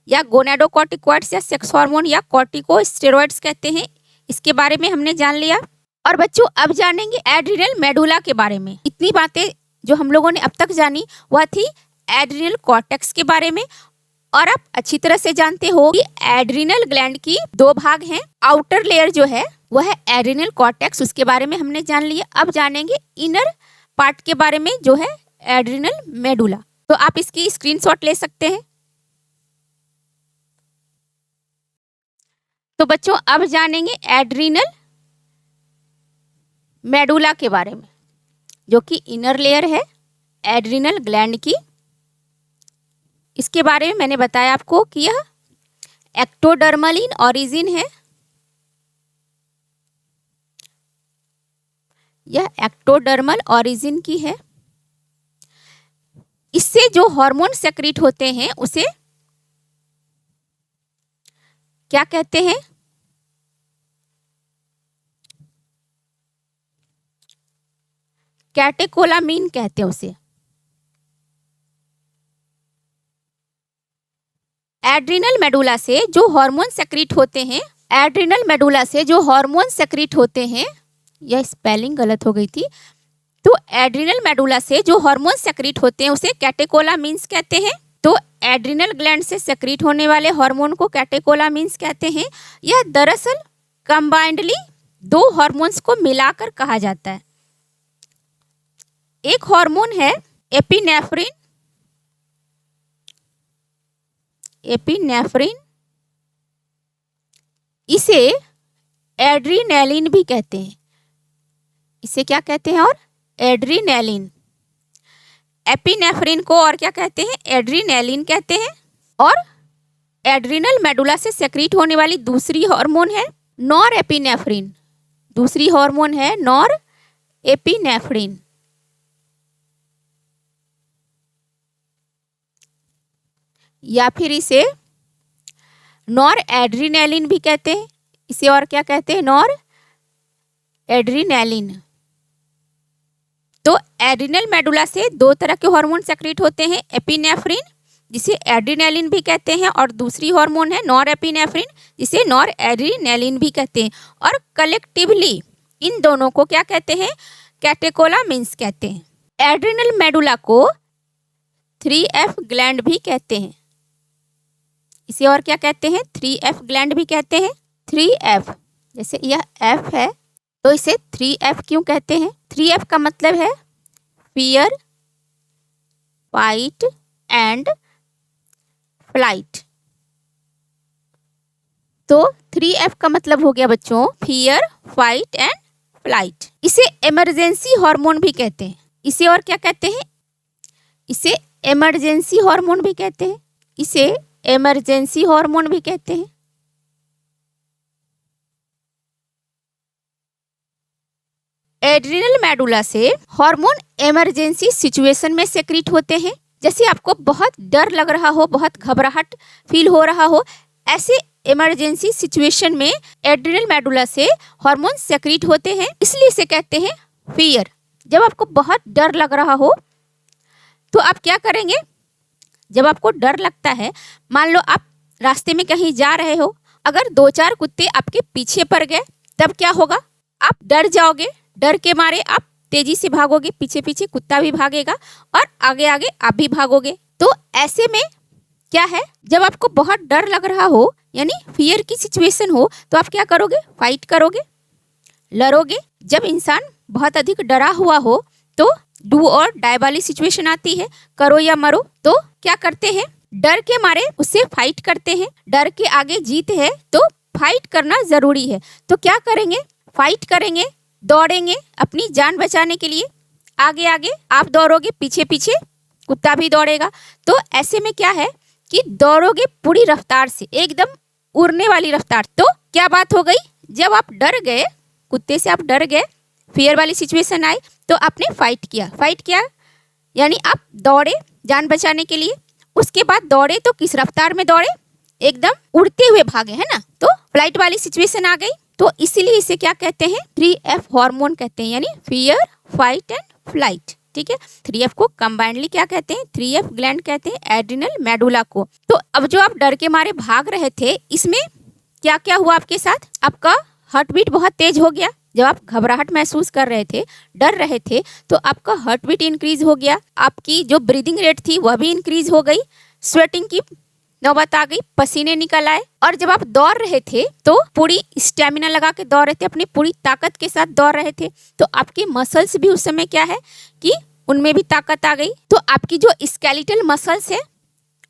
या गोनाडोकॉर्टिकॉइड्स या सेक्स हार्मोन या कॉर्टिकोस्टेरॉइड्स कहते हैं, इसके बारे में हमने जान लिया। और बच्चों अब जानेंगे एड्रिनल मेडुला के बारे में। इतनी बातें जो हम लोगों ने अब तक जानी वह थी एड्रिनल कॉर्टेक्स के बारे में। और आप अच्छी तरह से जानते हो कि एड्रिनल ग्लैंड की दो भाग हैं। आउटर लेयर जो है वह है एड्रिनल कॉर्टेक्स, उसके बारे में हमने जान लिया। अब जानेंगे इनर पार्ट के बारे में जो है एड्रिनल मेडुला। तो आप इसकी स्क्रीनशॉट ले सकते हैं। तो बच्चों अब जानेंगे एड्रिनल मेडुला के बारे में, जो कि इनर लेयर है एड्रिनल ग्लैंड की। इसके बारे में मैंने बताया आपको कि यह एक्टोडर्मल इन ऑरिजिन है। यह एक्टोडर्मल ऑरिजिन की है। इससे जो हार्मोन सेक्रीट होते हैं उसे क्या कहते हैं? कैटेकोलामीन कहते हैं उसे। एड्रिनल मेडुला से जो हार्मोन सेक्रीट होते हैं, एड्रिनल मेडुला से जो हार्मोन सेक्रीट होते हैं, यह स्पेलिंग गलत हो गई थी। तो एड्रिनल मेडुला से जो हार्मोन सेक्रीट होते हैं उसे कैटेकोलामीन्स कहते हैं। तो एड्रिनल ग्लैंड से सेक्रीट होने वाले हार्मोन को कैटेकोलामीन्स कहते हैं। यह दरअसल कंबाइंडली दो हार्मोन्स को मिलाकर कहा जाता है। एक हार्मोन है एपिनेफ्रिन। एपिनेफ्रिन इसे एड्रीनैलिन भी कहते हैं। इसे क्या कहते हैं? और एड्रीनैलिन। एपिनेफ्रिन को और क्या कहते हैं? एड्रीनैलिन कहते हैं। और एड्रिनल मेडुला से सेक्रीट होने वाली दूसरी हार्मोन है नॉर एपिनेफ्रिन। दूसरी हार्मोन है नॉर एपिनेफ्रिन। या फिर इसे नॉर एड्रीनैलिन भी कहते हैं। इसे और क्या कहते हैं? नॉर एड्रीनैलिन। तो एड्रिनल मेडुला से दो तरह के हार्मोन सेक्रेट होते हैं, एपिनेफ्रिन जिसे एड्रीनैलिन भी कहते हैं और दूसरी हार्मोन है नॉर एपिनेफ्रिन जिसे नॉर एड्रीनैलिन भी कहते हैं। और कलेक्टिवली इन दोनों को क्या कहते हैं? कैटेकोलामीन्स कहते हैं। एड्रिनल मेडुला को 3F ग्लैंड भी कहते हैं। इसे और क्या कहते हैं? 3F ग्लैंड भी कहते हैं। 3F जैसे यह F है तो इसे 3F क्यों कहते हैं? 3F का मतलब है फियर, फाइट एंड फ्लाइट। तो 3F का मतलब हो गया बच्चों फियर, फाइट एंड फ्लाइट। इसे इमरजेंसी हार्मोन भी कहते हैं। इसे और क्या कहते हैं? इसे इमरजेंसी हार्मोन भी कहते हैं। इसे इमरजेंसी हार्मोन भी कहते हैं। एड्रिनल मेडुला से हार्मोन इमरजेंसी सिचुएशन में सेक्रीट होते हैं। जैसे आपको बहुत डर लग रहा हो, बहुत घबराहट फील हो रहा हो, ऐसे इमरजेंसी सिचुएशन में एड्रिनल मेडुला से हार्मोन सेक्रीट होते हैं, इसलिए इसे कहते हैं फियर। जब आपको बहुत डर लग रहा हो तो आप क्या करेंगे? जब आपको डर लगता है, मान लो आप रास्ते में कहीं जा रहे हो, अगर 2-4 कुत्ते आपके पीछे पड़ गए तब क्या होगा? आप डर जाओगे। डर के मारे आप तेजी से भागोगे, पीछे पीछे कुत्ता भी भागेगा और आगे आगे आप भी भागोगे। तो ऐसे में क्या है, जब आपको बहुत डर लग रहा हो यानी फियर की सिचुएशन हो तो आप क्या करोगे? फाइट करोगे, लड़ोगे। जब इंसान बहुत अधिक डरा हुआ हो तो डू और डाई वाली सिचुएशन आती है, करो या मरो। तो क्या करते हैं? डर के मारे उससे फाइट करते हैं। डर के आगे जीत है तो फाइट करना जरूरी है। तो क्या करेंगे? फाइट करेंगे, दौड़ेंगे अपनी जान बचाने के लिए। आगे आगे आप दौड़ोगे, पीछे पीछे कुत्ता भी दौड़ेगा। तो ऐसे में क्या है कि दौड़ोगे पूरी रफ्तार से, एकदम उड़ने वाली रफ्तार। तो क्या बात हो गई? जब आप डर गए, कुत्ते से आप डर गए, फियर वाली सिचुएशन आई तो आपने फाइट किया। फाइट किया यानी आप दौड़े जान बचाने के लिए। उसके बाद दौड़े तो किस रफ्तार में दौड़े? एकदम उड़ते हुए भागे, है ना। तो फ्लाइट वाली सिचुएशन आ गई। तो इसीलिए इसे क्या कहते हैं? 3F हार्मोन कहते हैं, यानी फियर, फाइट एंड फ्लाइट। ठीक है। 3F को कंबाइंडली क्या कहते हैं, 3F ग्लैंड कहते हैं, एड्रिनल मेडुला को। तो अब जो आप डर के मारे भाग रहे थे, इसमें क्या क्या हुआ आपके साथ, आपका हार्ट बीट बहुत तेज हो गया। जब आप घबराहट महसूस कर रहे थे, डर रहे थे, तो आपका हार्ट बीट इंक्रीज हो गया, आपकी जो ब्रीदिंग रेट थी वह भी इंक्रीज हो गई, स्वेटिंग की नौबत आ गई, पसीने निकल आए। और जब आप दौड़ रहे थे तो पूरी स्टेमिना लगा के दौड़ रहे थे, अपनी पूरी ताकत के साथ दौड़ रहे थे, तो आपके मसल्स भी उस समय क्या है कि उनमें भी ताकत आ गई। तो आपकी जो स्केलेटल मसल्स है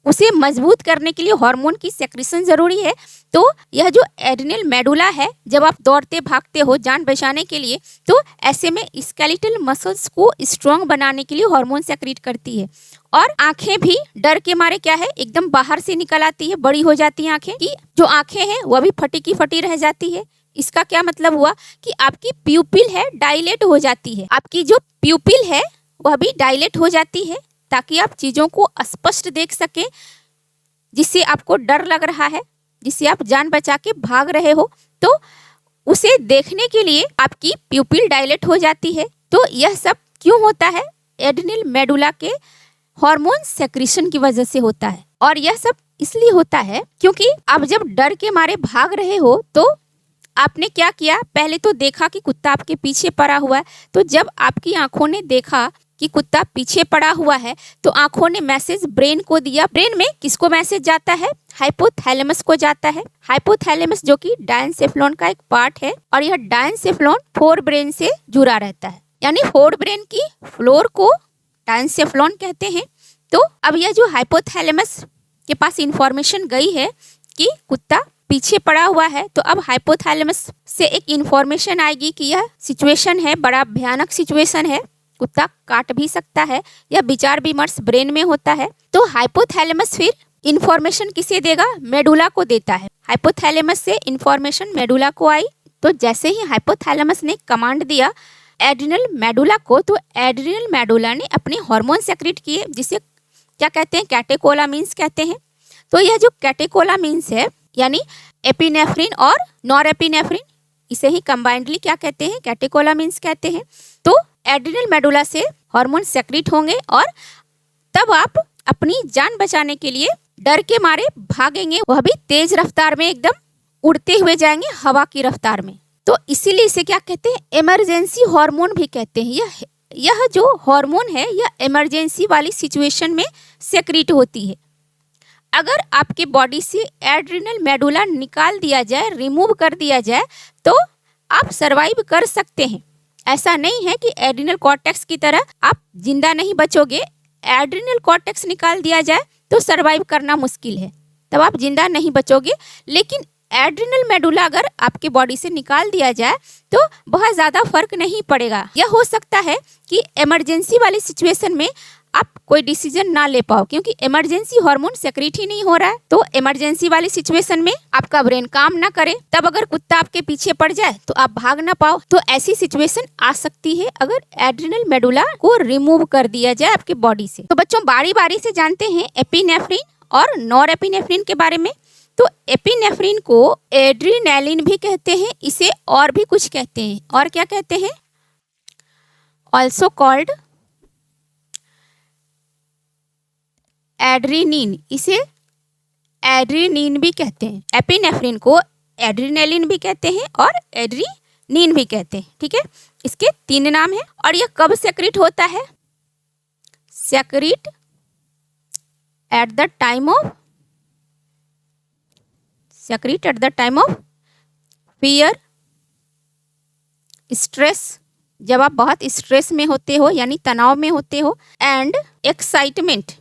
उसे मजबूत करने के लिए हार्मोन की सेक्रेशन जरूरी है। तो यह जो एड्रिनल मेडुला है, जब आप दौड़ते भागते हो जान बचाने के लिए, तो ऐसे में स्केलेटल मसल्स को स्ट्रांग बनाने के लिए हार्मोन सेक्रेट करती है। और आंखें भी डर के मारे क्या है एकदम बाहर से निकल आती है, बड़ी हो जाती है आंखें की जो आंखें हैं वह भी फटी की फटी रह जाती है। इसका क्या मतलब हुआ कि आपकी प्यूपिल है डायलेट हो जाती है, आपकी जो प्यूपिल है वह भी डायलेट हो जाती है, ताकि आप चीज़ों को स्पष्ट देख सकें। जिससे आपको डर लग रहा है, जिससे आप जान बचा के भाग रहे हो, तो उसे देखने के लिए आपकी प्यूपिल डायलेट हो जाती है। तो यह सब क्यों होता है, एड्रिनल मेडुला के हार्मोन सेक्रेशन की वजह से होता है। और यह सब इसलिए होता है क्योंकि आप जब डर के मारे भाग रहे हो तो आपने क्या किया, पहले तो देखा कि कुत्ता आपके पीछे पड़ा हुआ है। तो जब आपकी आंखों ने देखा कि कुत्ता पीछे पड़ा हुआ है, तो आंखों ने मैसेज ब्रेन को दिया। ब्रेन में किसको मैसेज जाता है, हाइपोथैलेमस को जाता है। हाइपोथैलेमस जो कि डायनसेफ्लॉन का एक पार्ट है, और यह डायनसेफ्लॉन फोर ब्रेन से जुड़ा रहता है, यानी फोर ब्रेन की फ्लोर को डायनसेफ्लॉन कहते हैं। तो अब यह जो हाइपोथैलेमस के पास इंफॉर्मेशन गई है कि कुत्ता पीछे पड़ा हुआ है, तो अब हाइपोथैलेमस से एक इंफॉर्मेशन आएगी कि यह सिचुएशन है, बड़ा भयानक सिचुएशन है, कुत्ता काट भी सकता है, या विचार विमर्श ब्रेन में होता है। तो हाइपोथैलेमस फिर इंफॉर्मेशन किसे देगा, मेडुला को देता है। हाइपोथैलेमस से इंफॉर्मेशन मेडुला को आई। तो जैसे ही हाइपोथैलेमस ने कमांड दिया एड्रिनल मेडुला को, तो एड्रिनल मेडुला ने अपने हार्मोन सेक्रेट किए, जिसे क्या कहते हैं, कैटेकोलामिन्स कहते हैं। तो यह जो कैटेकोलामिन्स है, यानी एपिनेफ्रिन और नॉरएपिनेफ्रिन, इसे ही कंबाइंडली क्या कहते हैं, कैटेकोलामिन्स कहते हैं। तो एड्रिनल मेडुला से हार्मोन सेक्रेट होंगे, और तब आप अपनी जान बचाने के लिए डर के मारे भागेंगे, वह भी तेज रफ्तार में, एकदम उड़ते हुए जाएंगे हवा की रफ्तार में। तो इसीलिए इसे क्या कहते हैं, इमरजेंसी हार्मोन भी कहते हैं। यह जो हार्मोन है यह इमरजेंसी वाली सिचुएशन में सेक्रेट होती है। अगर आपके बॉडी से एड्रिनल मेडुला निकाल दिया जाए, रिमूव कर दिया जाए, तो आप सरवाइव कर सकते हैं। ऐसा नहीं है कि एड्रिनल कॉर्टेक्स की तरह आप जिंदा नहीं बचोगे। एड्रिनल कॉर्टेक्स निकाल दिया जाए तो सरवाइव करना मुश्किल है, तब आप जिंदा नहीं बचोगे। लेकिन एड्रिनल मेडुला अगर आपके बॉडी से निकाल दिया जाए तो बहुत ज़्यादा फर्क नहीं पड़ेगा। यह हो सकता है कि इमरजेंसी वाली सिचुएशन में आप कोई डिसीजन ना ले पाओ, क्योंकि इमरजेंसी हार्मोन सेक्रेट ही नहीं हो रहा है। तो इमरजेंसी वाली सिचुएशन में आपका ब्रेन काम ना करे, तब अगर कुत्ता आपके पीछे पड़ जाए तो आप भाग ना पाओ। तो ऐसी सिचुएशन आ सकती है अगर एड्रिनल मेडुला को रिमूव कर दिया जाए आपके बॉडी से। तो बच्चों बारी बारी से जानते हैं एपिनेफ्रिन और नॉरएपिनेफ्रिन के बारे में। तो एपिनेफ्रिन को एड्रिनैलिन भी कहते हैं, इसे और भी कुछ कहते हैं। और क्या कहते हैं, ऑल्सो कॉल्ड एड्रीनिन, इसे एड्रीनिन भी कहते हैं। एपिनेफ्रिन को एड्रिनैलिन भी कहते हैं और एड्रीनिन भी कहते हैं, ठीक है। इसके 3 नाम हैं। और यह कब सेक्रेट होता है, secrete at the time of fear, stress, जब आप बहुत स्ट्रेस में होते हो यानी तनाव में होते हो, एंड एक्साइटमेंट,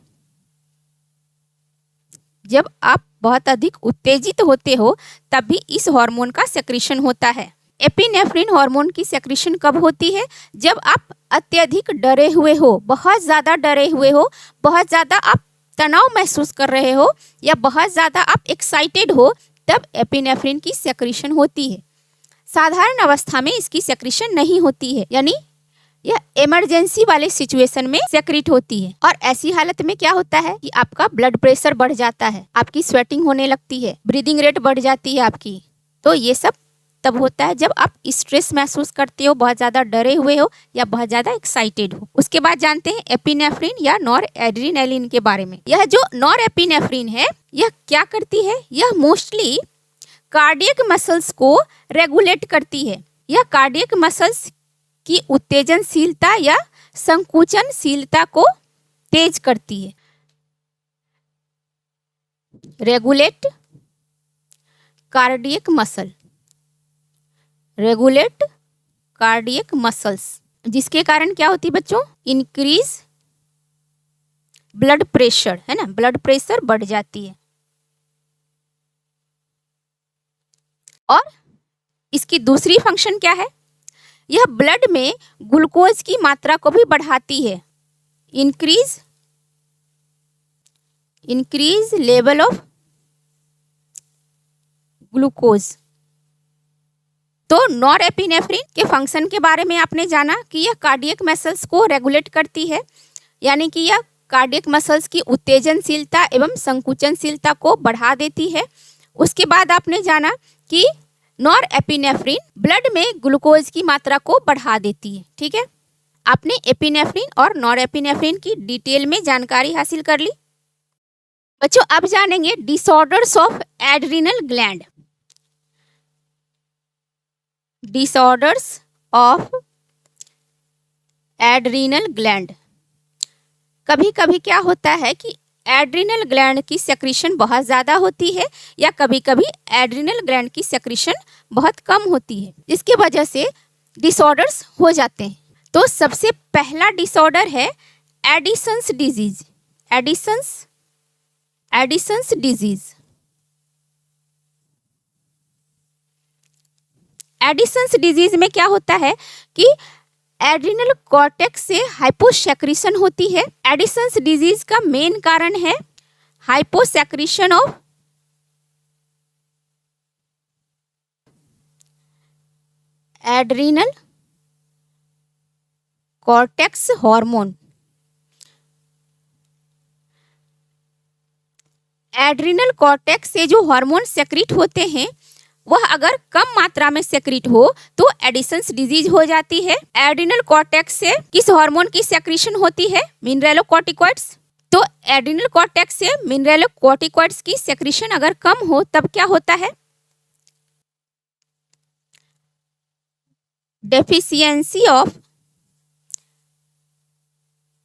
जब आप बहुत अधिक उत्तेजित होते हो तब भी इस हार्मोन का सेक्रेशन होता है। एपिनेफ्रिन हार्मोन की सेक्रेशन कब होती है, जब आप अत्यधिक डरे हुए हो, बहुत ज़्यादा डरे हुए हो, बहुत ज़्यादा आप तनाव महसूस कर रहे हो, या बहुत ज़्यादा आप एक्साइटेड हो, तब एपिनेफ्रिन की सेक्रेशन होती है। साधारण अवस्था में इसकी सेक्रेशन नहीं होती है, यानी यह इमरजेंसी वाले सिचुएशन में सेक्रेट होती है। और ऐसी हालत में क्या होता है कि आपका ब्लड प्रेशर बढ़ जाता है, आपकी स्वेटिंग होने लगती है, ब्रीदिंग रेट बढ़ जाती है आपकी। तो ये सब तब होता है जब आप स्ट्रेस महसूस करते हो, बहुत ज़्यादा डरे हुए हो या बहुत ज़्यादा एक्साइटेड हो। उसके बाद जानते हैं एपिनेफ्रिन या नॉरएड्रेनालिन के बारे में। यह जो नॉरएपिनेफ्रिन है यह क्या करती है? यह मोस्टली कार्डियक मसल्स को रेगुलेट करती है। यह कार्डियक मसल्स की उत्तेजनशीलता या संकुचनशीलता को तेज करती है। Regulate cardiac muscle, regulate cardiac muscles, जिसके कारण क्या होती है बच्चों? इंक्रीज ब्लड प्रेशर, है ना, ब्लड प्रेशर बढ़ जाती है। और इसकी दूसरी फंक्शन क्या है? यह ब्लड में ग्लूकोज की मात्रा को भी बढ़ाती है। Increase level of glucose. तो नॉरएपिनेफ्रिन के फंक्शन के बारे में आपने जाना कि यह कार्डियक मसल्स को रेगुलेट करती है, यानी कि यह कार्डियक मसल्स की उत्तेजनशीलता एवं संकुचनशीलता को बढ़ा देती है। उसके बाद आपने जाना कि नॉरएपिनेफ्रिन ब्लड में ग्लूकोज की मात्रा को बढ़ा देती है। ठीक है, आपने एपिनेफ्रिन और नॉरएपिनेफ्रिन की डिटेल में जानकारी हासिल कर ली। बच्चों अब जानेंगे disorders of adrenal gland. Disorders of adrenal gland. कभी कभी क्या होता है कि एड्रिनल ग्लैंड की सेक्रीशन बहुत ज़्यादा होती है या कभी कभी एड्रिनल ग्लैंड की सेक्रीशन बहुत कम होती है, जिसकी वजह से डिसऑर्डर्स हो जाते हैं। तो सबसे पहला डिसऑर्डर है Edison's disease. Edison's disease. Edison's disease में क्या होता है कि एड्रिनल कॉर्टेक्स से हाइपोसेक्रीशन होती है। एडिसन्स डिजीज का मेन कारण है hyposecretion of adrenal cortex hormone. Adrenal cortex से जो हार्मोन सेक्रीट होते हैं वह अगर कम मात्रा में सेक्रीट हो तो एडिसन्स डिजीज हो जाती है। एड्रिनल कॉर्टेक्स से किस हार्मोन की सेक्रीशन होती है? मिनरेलोकॉर्टिकॉइड्स। तो एड्रिनल कॉर्टेक्स से मिनरेलोकॉर्टिकॉइड्स की सेक्रीशन अगर कम हो तब क्या होता है? Deficiency of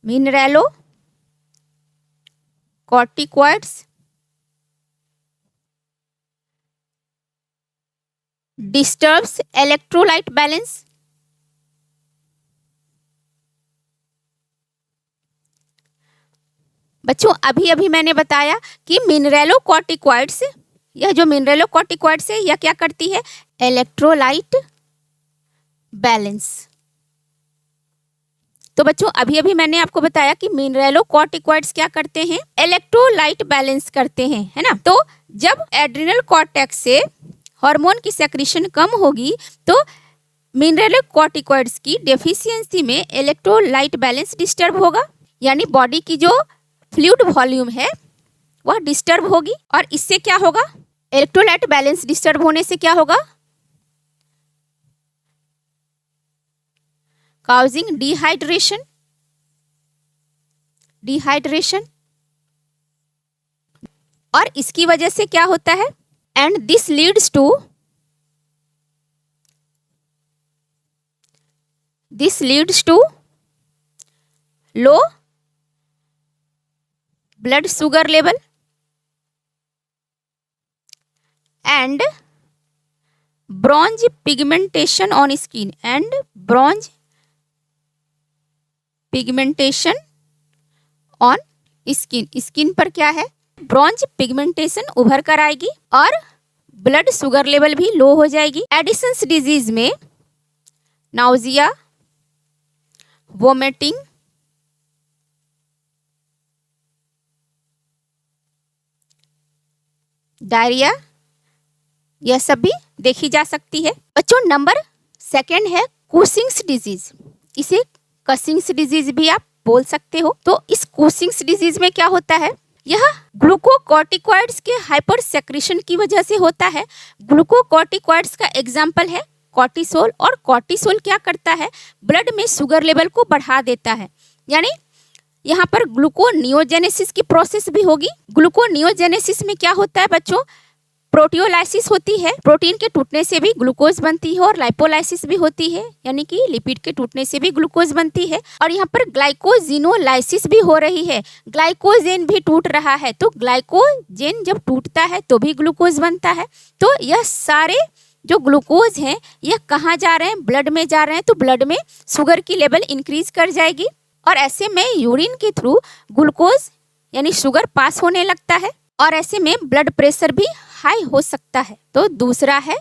mineralocorticoids disturbs electrolyte balance. बच्चों अभी अभी मैंने बताया कि मिनरेलोकॉर्टिकॉइड्स, यह जो मिनरेलोकॉर्टिकॉइड्स है यह क्या करती है? Electrolyte balance. तो बच्चों अभी अभी मैंने आपको बताया कि मिनरेलोकॉर्टिकॉइड्स क्या करते हैं? इलेक्ट्रोलाइट बैलेंस करते हैं, है ना। तो जब एड्रिनल कॉर्टेक्स से हार्मोन की सेक्रीशन कम होगी तो मिनरेलोकॉर्टिकॉइड्स की डेफिशिएंसी में इलेक्ट्रोलाइट बैलेंस डिस्टर्ब होगा, यानी बॉडी की जो फ्लूइड वॉल्यूम है वह डिस्टर्ब होगी। और इससे क्या होगा? इलेक्ट्रोलाइट बैलेंस डिस्टर्ब होने से क्या होगा? Causing dehydration. और इसकी वजह से क्या होता है? And this leads to low blood sugar level and bronze pigmentation on skin skin पर क्या है? ब्रॉन्ज पिगमेंटेशन उभर कर आएगी और ब्लड शुगर लेवल भी लो हो जाएगी। एडिसन्स डिजीज में नाउजिया, वोमिटिंग, डायरिया यह सब भी देखी जा सकती है। बच्चों नंबर सेकंड है कुशिंग्स डिजीज। इसे कशिंग्स डिजीज भी आप बोल सकते हो। तो इस कुशिंग्स डिजीज में क्या होता है? यह ग्लूकोकॉर्टिकॉइड्स के हाइपर सेक्रेशन की वजह से होता है। ग्लूकोकॉर्टिकॉइड्स का एग्जाम्पल है कॉर्टिसोल, और कॉर्टिसोल क्या करता है, ब्लड में शुगर लेवल को बढ़ा देता है। यानी यहाँ पर ग्लूकोनियोजेनेसिस की प्रोसेस भी होगी। ग्लूकोनियोजेनेसिस में क्या होता है बच्चों, प्रोटियोलाइसिस होती है, प्रोटीन के टूटने से भी ग्लूकोज बनती है, और लाइपोलाइसिस भी होती है, यानी कि लिपिड के टूटने से भी ग्लूकोज बनती है। और यहाँ पर ग्लाइकोजिनोलाइसिस भी हो रही है, ग्लाइकोजेन भी टूट रहा है, तो ग्लाइकोजेन जब टूटता है तो भी ग्लूकोज बनता है। तो यह सारे जो ग्लूकोज हैं यह कहाँ जा रहे हैं, ब्लड में जा रहे हैं, तो ब्लड में शुगर की लेवल इंक्रीज कर जाएगी, और ऐसे में यूरिन के थ्रू ग्लूकोज यानी शुगर पास होने लगता है, और ऐसे में ब्लड प्रेशर भी हाई हो सकता है। तो दूसरा है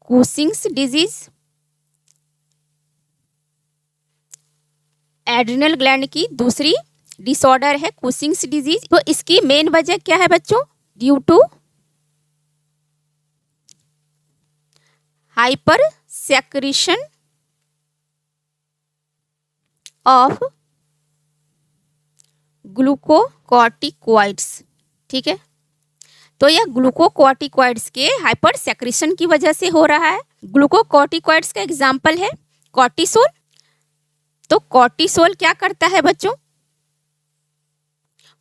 कुशिंग्स डिजीज। एड्रिनल ग्लैंड की दूसरी डिसऑर्डर है कुशिंग्स डिजीज। तो इसकी मेन वजह क्या है बच्चों, due to hyper secretion of glucocorticoids. ठीक है, तो यह ग्लूकोकॉर्टिकॉइड्स के हाइपर सेक्रेशन की वजह से हो रहा है। ग्लूकोकॉर्टिकॉइड्स का एग्जाम्पल है कॉर्टिसोल। तो कॉर्टिसोल क्या करता है बच्चों,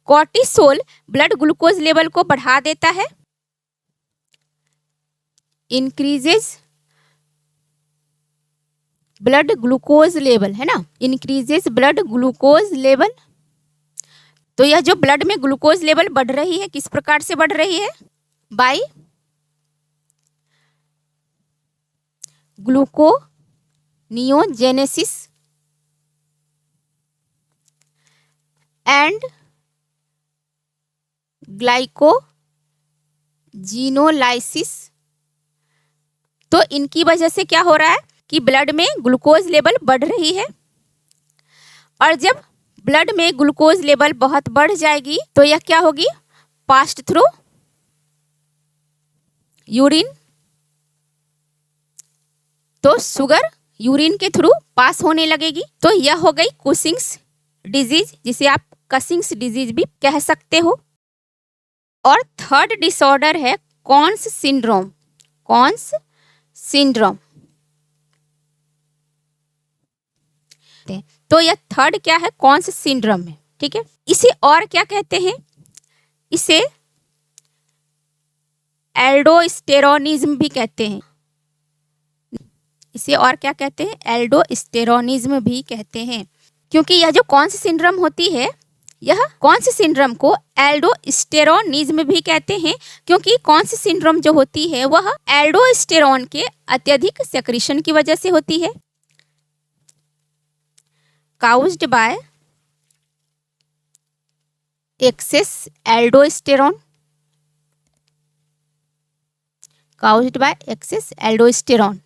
कॉर्टिसोल ब्लड ग्लूकोज लेवल को बढ़ा देता है, इंक्रीजेज ब्लड ग्लूकोज लेवल, है ना, इंक्रीजेज ब्लड ग्लूकोज लेवल। तो यह जो ब्लड में ग्लूकोज लेवल बढ़ रही है किस प्रकार से बढ़ रही है, बाय ग्लूकोनियोजेनेसिस एंड ग्लाइकोजिनोलाइसिस। तो इनकी वजह से क्या हो रहा है कि ब्लड में ग्लूकोज लेवल बढ़ रही है, और जब ब्लड में ग्लूकोज लेवल बहुत बढ़ जाएगी तो यह क्या होगी, पास्ड थ्रू यूरिन। तो शुगर यूरिन के थ्रू पास होने लगेगी। तो यह हो गई कुशिंग्स डिजीज, जिसे आप कशिंग्स डिजीज भी कह सकते हो। और थर्ड डिसऑर्डर है कॉन्स सिंड्रोम। कॉन्स सिंड्रोम, तो यह थर्ड क्या है, कॉन्स सिंड्रोम है। ठीक है, इसे और क्या कहते हैं, इसे एल्डोस्टेरोनिज्म भी कहते हैं। इसे और क्या कहते हैं, एल्डोस्टेरोनिज्म भी कहते हैं, क्योंकि यह जो कॉन्स सिंड्रोम होती है, यह कॉन्स सिंड्रोम को एल्डोस्टेरोनिज्म भी कहते हैं, क्योंकि कॉन्स सिंड्रोम जो होती है वह एल्डोस्टेरोन के अत्यधिक सेक्रेशन की वजह से होती है, caused by excess aldosterone, caused by excess aldosterone।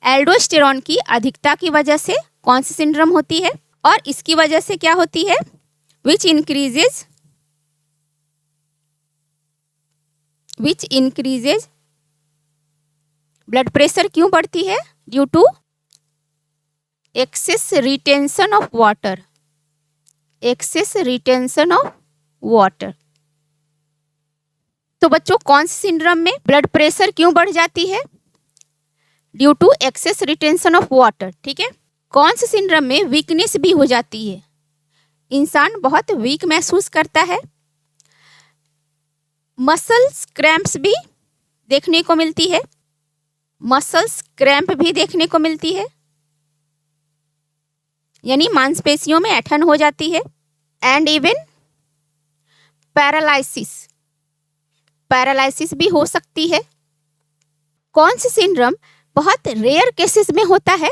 Aldosterone की अधिकता की वजह से कौन सी सिंड्रोम होती है, और इसकी वजह से क्या होती है, which increases ब्लड प्रेशर क्यों बढ़ती है, due to excess retention of water, excess retention of water. तो बच्चों कौन सी सिंड्रोम में ब्लड प्रेशर क्यों बढ़ जाती है, due to excess retention of water. ठीक है, कौन सी सिंड्रोम में वीकनेस भी हो जाती है, इंसान बहुत वीक महसूस करता है, मसल्स क्रैम्प्स भी देखने को मिलती है, मसल्स क्रैम्प भी देखने को मिलती है, यानी मांसपेशियों में ऐंठन हो जाती है, एंड इवन पैरालिसिस, पैरालिसिस भी हो सकती है। कौन सी सिंड्रोम बहुत रेयर केसेस में होता है,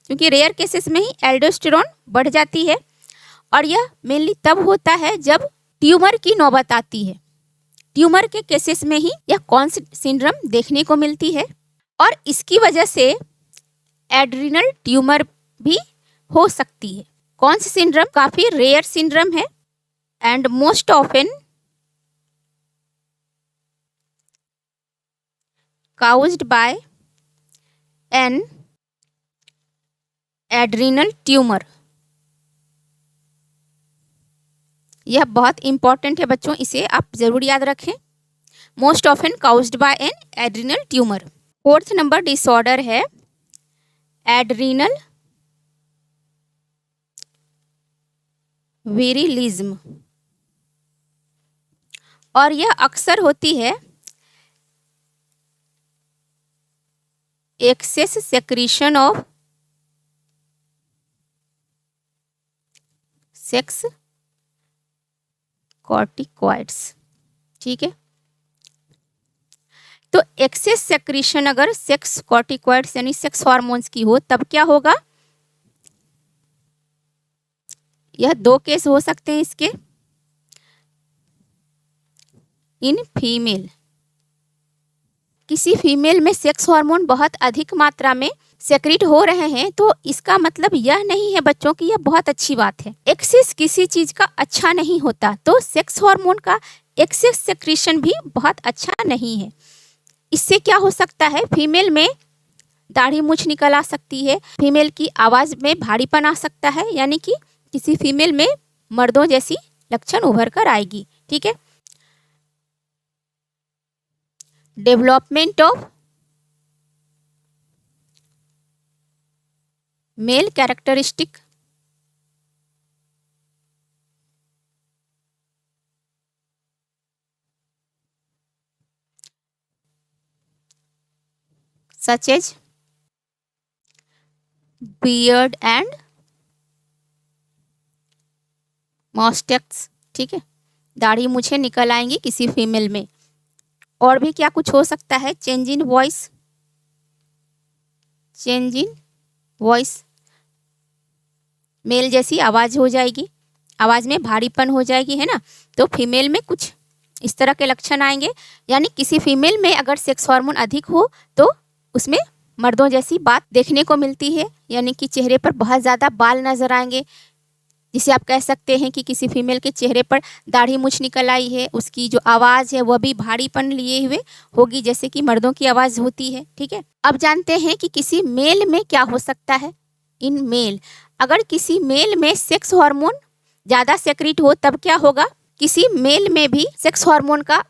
क्योंकि रेयर केसेस में ही एल्डोस्टेरोन बढ़ जाती है, और यह मेनली तब होता है जब ट्यूमर की नौबत आती है। ट्यूमर के केसेस में ही यह कौन सी सिंड्रोम देखने को मिलती है, और इसकी वजह से एड्रिनल ट्यूमर भी हो सकती है। कौन सी सिंड्रोम काफी रेयर सिंड्रोम है, and most often caused by an adrenal tumor, यह बहुत इंपॉर्टेंट है बच्चों, इसे आप जरूर याद रखें। Most often caused by an adrenal tumour. Fourth number disorder है एड्रिनल विरिलिज्म, और यह अक्सर होती है excess secretion of sex corticoids. ठीक है, तो एक्सेस सेक्रीशन अगर सेक्स कॉर्टिकॉइड्स यानी सेक्स हार्मोन्स की हो तब क्या होगा? यह दो केस हो सकते हैं इसके। इन फीमेल, किसी फीमेल में सेक्स हार्मोन बहुत अधिक मात्रा में सेक्रेट हो रहे हैं तो इसका मतलब यह नहीं है बच्चों कि यह बहुत अच्छी बात है। एक्सेस किसी चीज का अच्छा नहीं होता, तो सेक्स हार्मोन का एक्सेस सेक्रेशन भी बहुत अच्छा नहीं है। इससे क्या हो सकता है? फीमेल में दाढ़ी मूंछ निकल आ सकती है, फीमेल की आवाज में भारीपन आ सकता है, यानी कि किसी फीमेल में मर्दों जैसी लक्षण उभर कर आएगी। ठीक है, development of male characteristic, such as beard and mustache। ठीक है, दाढ़ी मूछें निकल आएंगी किसी फीमेल में। और भी क्या कुछ हो सकता है? Change in voice, change in voice, male जैसी आवाज हो जाएगी, आवाज में भारीपन हो जाएगी, है ना। तो फीमेल में कुछ इस तरह के लक्षण आएंगे, यानी किसी फीमेल में अगर सेक्स हार्मोन अधिक हो तो उसमें मर्दों जैसी बात देखने को मिलती है, यानी कि चेहरे पर बहुत ज़्यादा बाल नजर आएंगे, जिसे आप कह सकते हैं कि किसी फीमेल के चेहरे पर दाढ़ी मूंछ निकल आई है, उसकी जो आवाज़ है वह भी भारीपन लिए हुए होगी, जैसे कि मर्दों की आवाज़ होती है। ठीक है, अब जानते हैं कि किसी मेल में क्या हो सकता है। इन मेल, अगर किसी मेल में सेक्स हार्मोन ज़्यादा सेक्रेट हो तब क्या होगा? किसी मेल में भी सेक्स हार्मोन का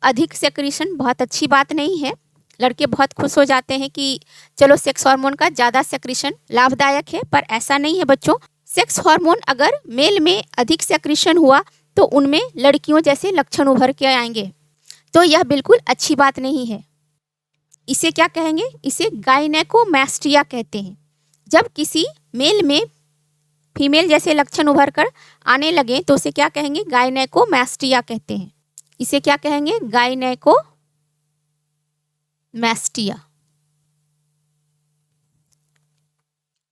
अधिक सेक्रेशन बहुत अच्छी बात नहीं है। लड़के बहुत खुश हो जाते हैं कि चलो सेक्स हार्मोन का ज़्यादा सेक्रेशन लाभदायक है, पर ऐसा नहीं है बच्चों। सेक्स हार्मोन अगर मेल में अधिक सेक्रेशन हुआ तो उनमें लड़कियों जैसे लक्षण उभर के आएंगे, तो यह बिल्कुल अच्छी बात नहीं है। इसे क्या कहेंगे? इसे गायनेकोमैस्टिया कहते हैं। जब किसी मेल में फीमेल जैसे लक्षण उभर कर आने लगे तो उसे क्या कहेंगे? गायनेकोमैस्टिया कहते हैं। इसे क्या कहेंगे? गायनेकोमैस्टिया।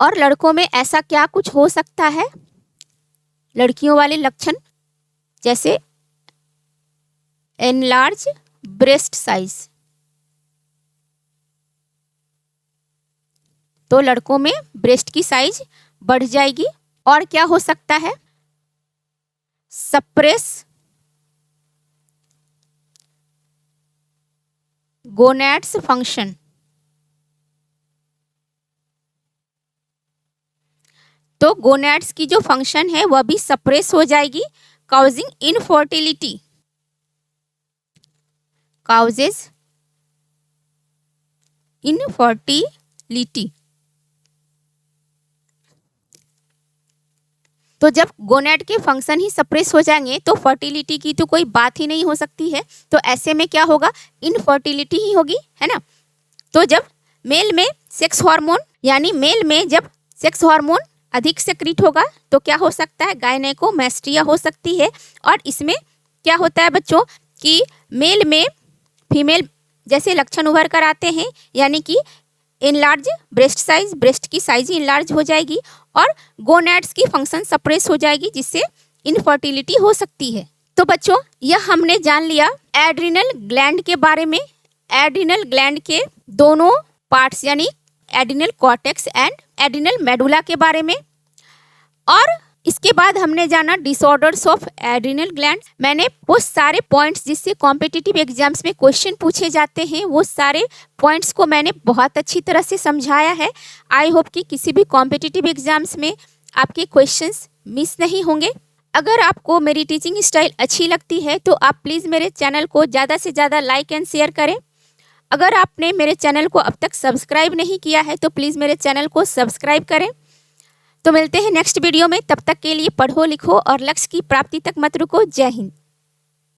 और लड़कों में ऐसा क्या कुछ हो सकता है? लड़कियों वाले लक्षण जैसे एनलार्ज ब्रेस्ट साइज, तो लड़कों में ब्रेस्ट की साइज बढ़ जाएगी। और क्या हो सकता है? सप्रेस गोनैड्स फंक्शन, तो गोनैड्स की जो फंक्शन है वह भी सप्रेस हो जाएगी, काउजिंग इनफर्टिलिटी, काउजेस इनफर्टिलिटी। तो जब गोनैड के फंक्शन ही सप्रेस हो जाएंगे तो फर्टिलिटी की तो कोई बात ही नहीं हो सकती है। तो ऐसे में क्या होगा? इनफर्टिलिटी ही होगी, है ना। तो जब मेल में सेक्स हार्मोन, यानी मेल में जब सेक्स हार्मोन अधिक सेक्रेट होगा तो क्या हो सकता है? गायनेकोमैस्टिया हो सकती है। और इसमें क्या होता है बच्चों कि मेल में फीमेल जैसे लक्षण उभर कर आते हैं, यानी कि इनलार्ज ब्रेस्ट साइज, ब्रेस्ट की साइज ही इनलार्ज हो जाएगी और गोनैड्स की फंक्शन सप्रेस हो जाएगी, जिससे इनफर्टिलिटी हो सकती है। तो बच्चों यह हमने जान लिया एड्रिनल ग्लैंड के बारे में, एड्रिनल ग्लैंड के दोनों पार्ट्स यानी adrenal cortex and adrenal medulla के बारे में। और इसके बाद हमने जाना डिसऑर्डर्स ऑफ एड्रिनल ग्लैंड। मैंने वो सारे पॉइंट्स जिससे कॉम्पिटिटिव एग्जाम्स में क्वेश्चन पूछे जाते हैं वो सारे पॉइंट्स को मैंने बहुत अच्छी तरह से समझाया है। आई होप कि किसी भी कॉम्पिटिटिव एग्जाम्स में आपके क्वेश्चंस मिस नहीं होंगे। अगर आपको मेरी टीचिंग स्टाइल अच्छी लगती है तो आप प्लीज़ मेरे चैनल को ज़्यादा से ज़्यादा लाइक एंड शेयर करें। अगर आपने मेरे चैनल को अब तक सब्सक्राइब नहीं किया है तो प्लीज़ मेरे चैनल को सब्सक्राइब करें। तो मिलते हैं नेक्स्ट वीडियो में, तब तक के लिए पढ़ो लिखो और लक्ष्य की प्राप्ति तक मत रुको। जय हिंद।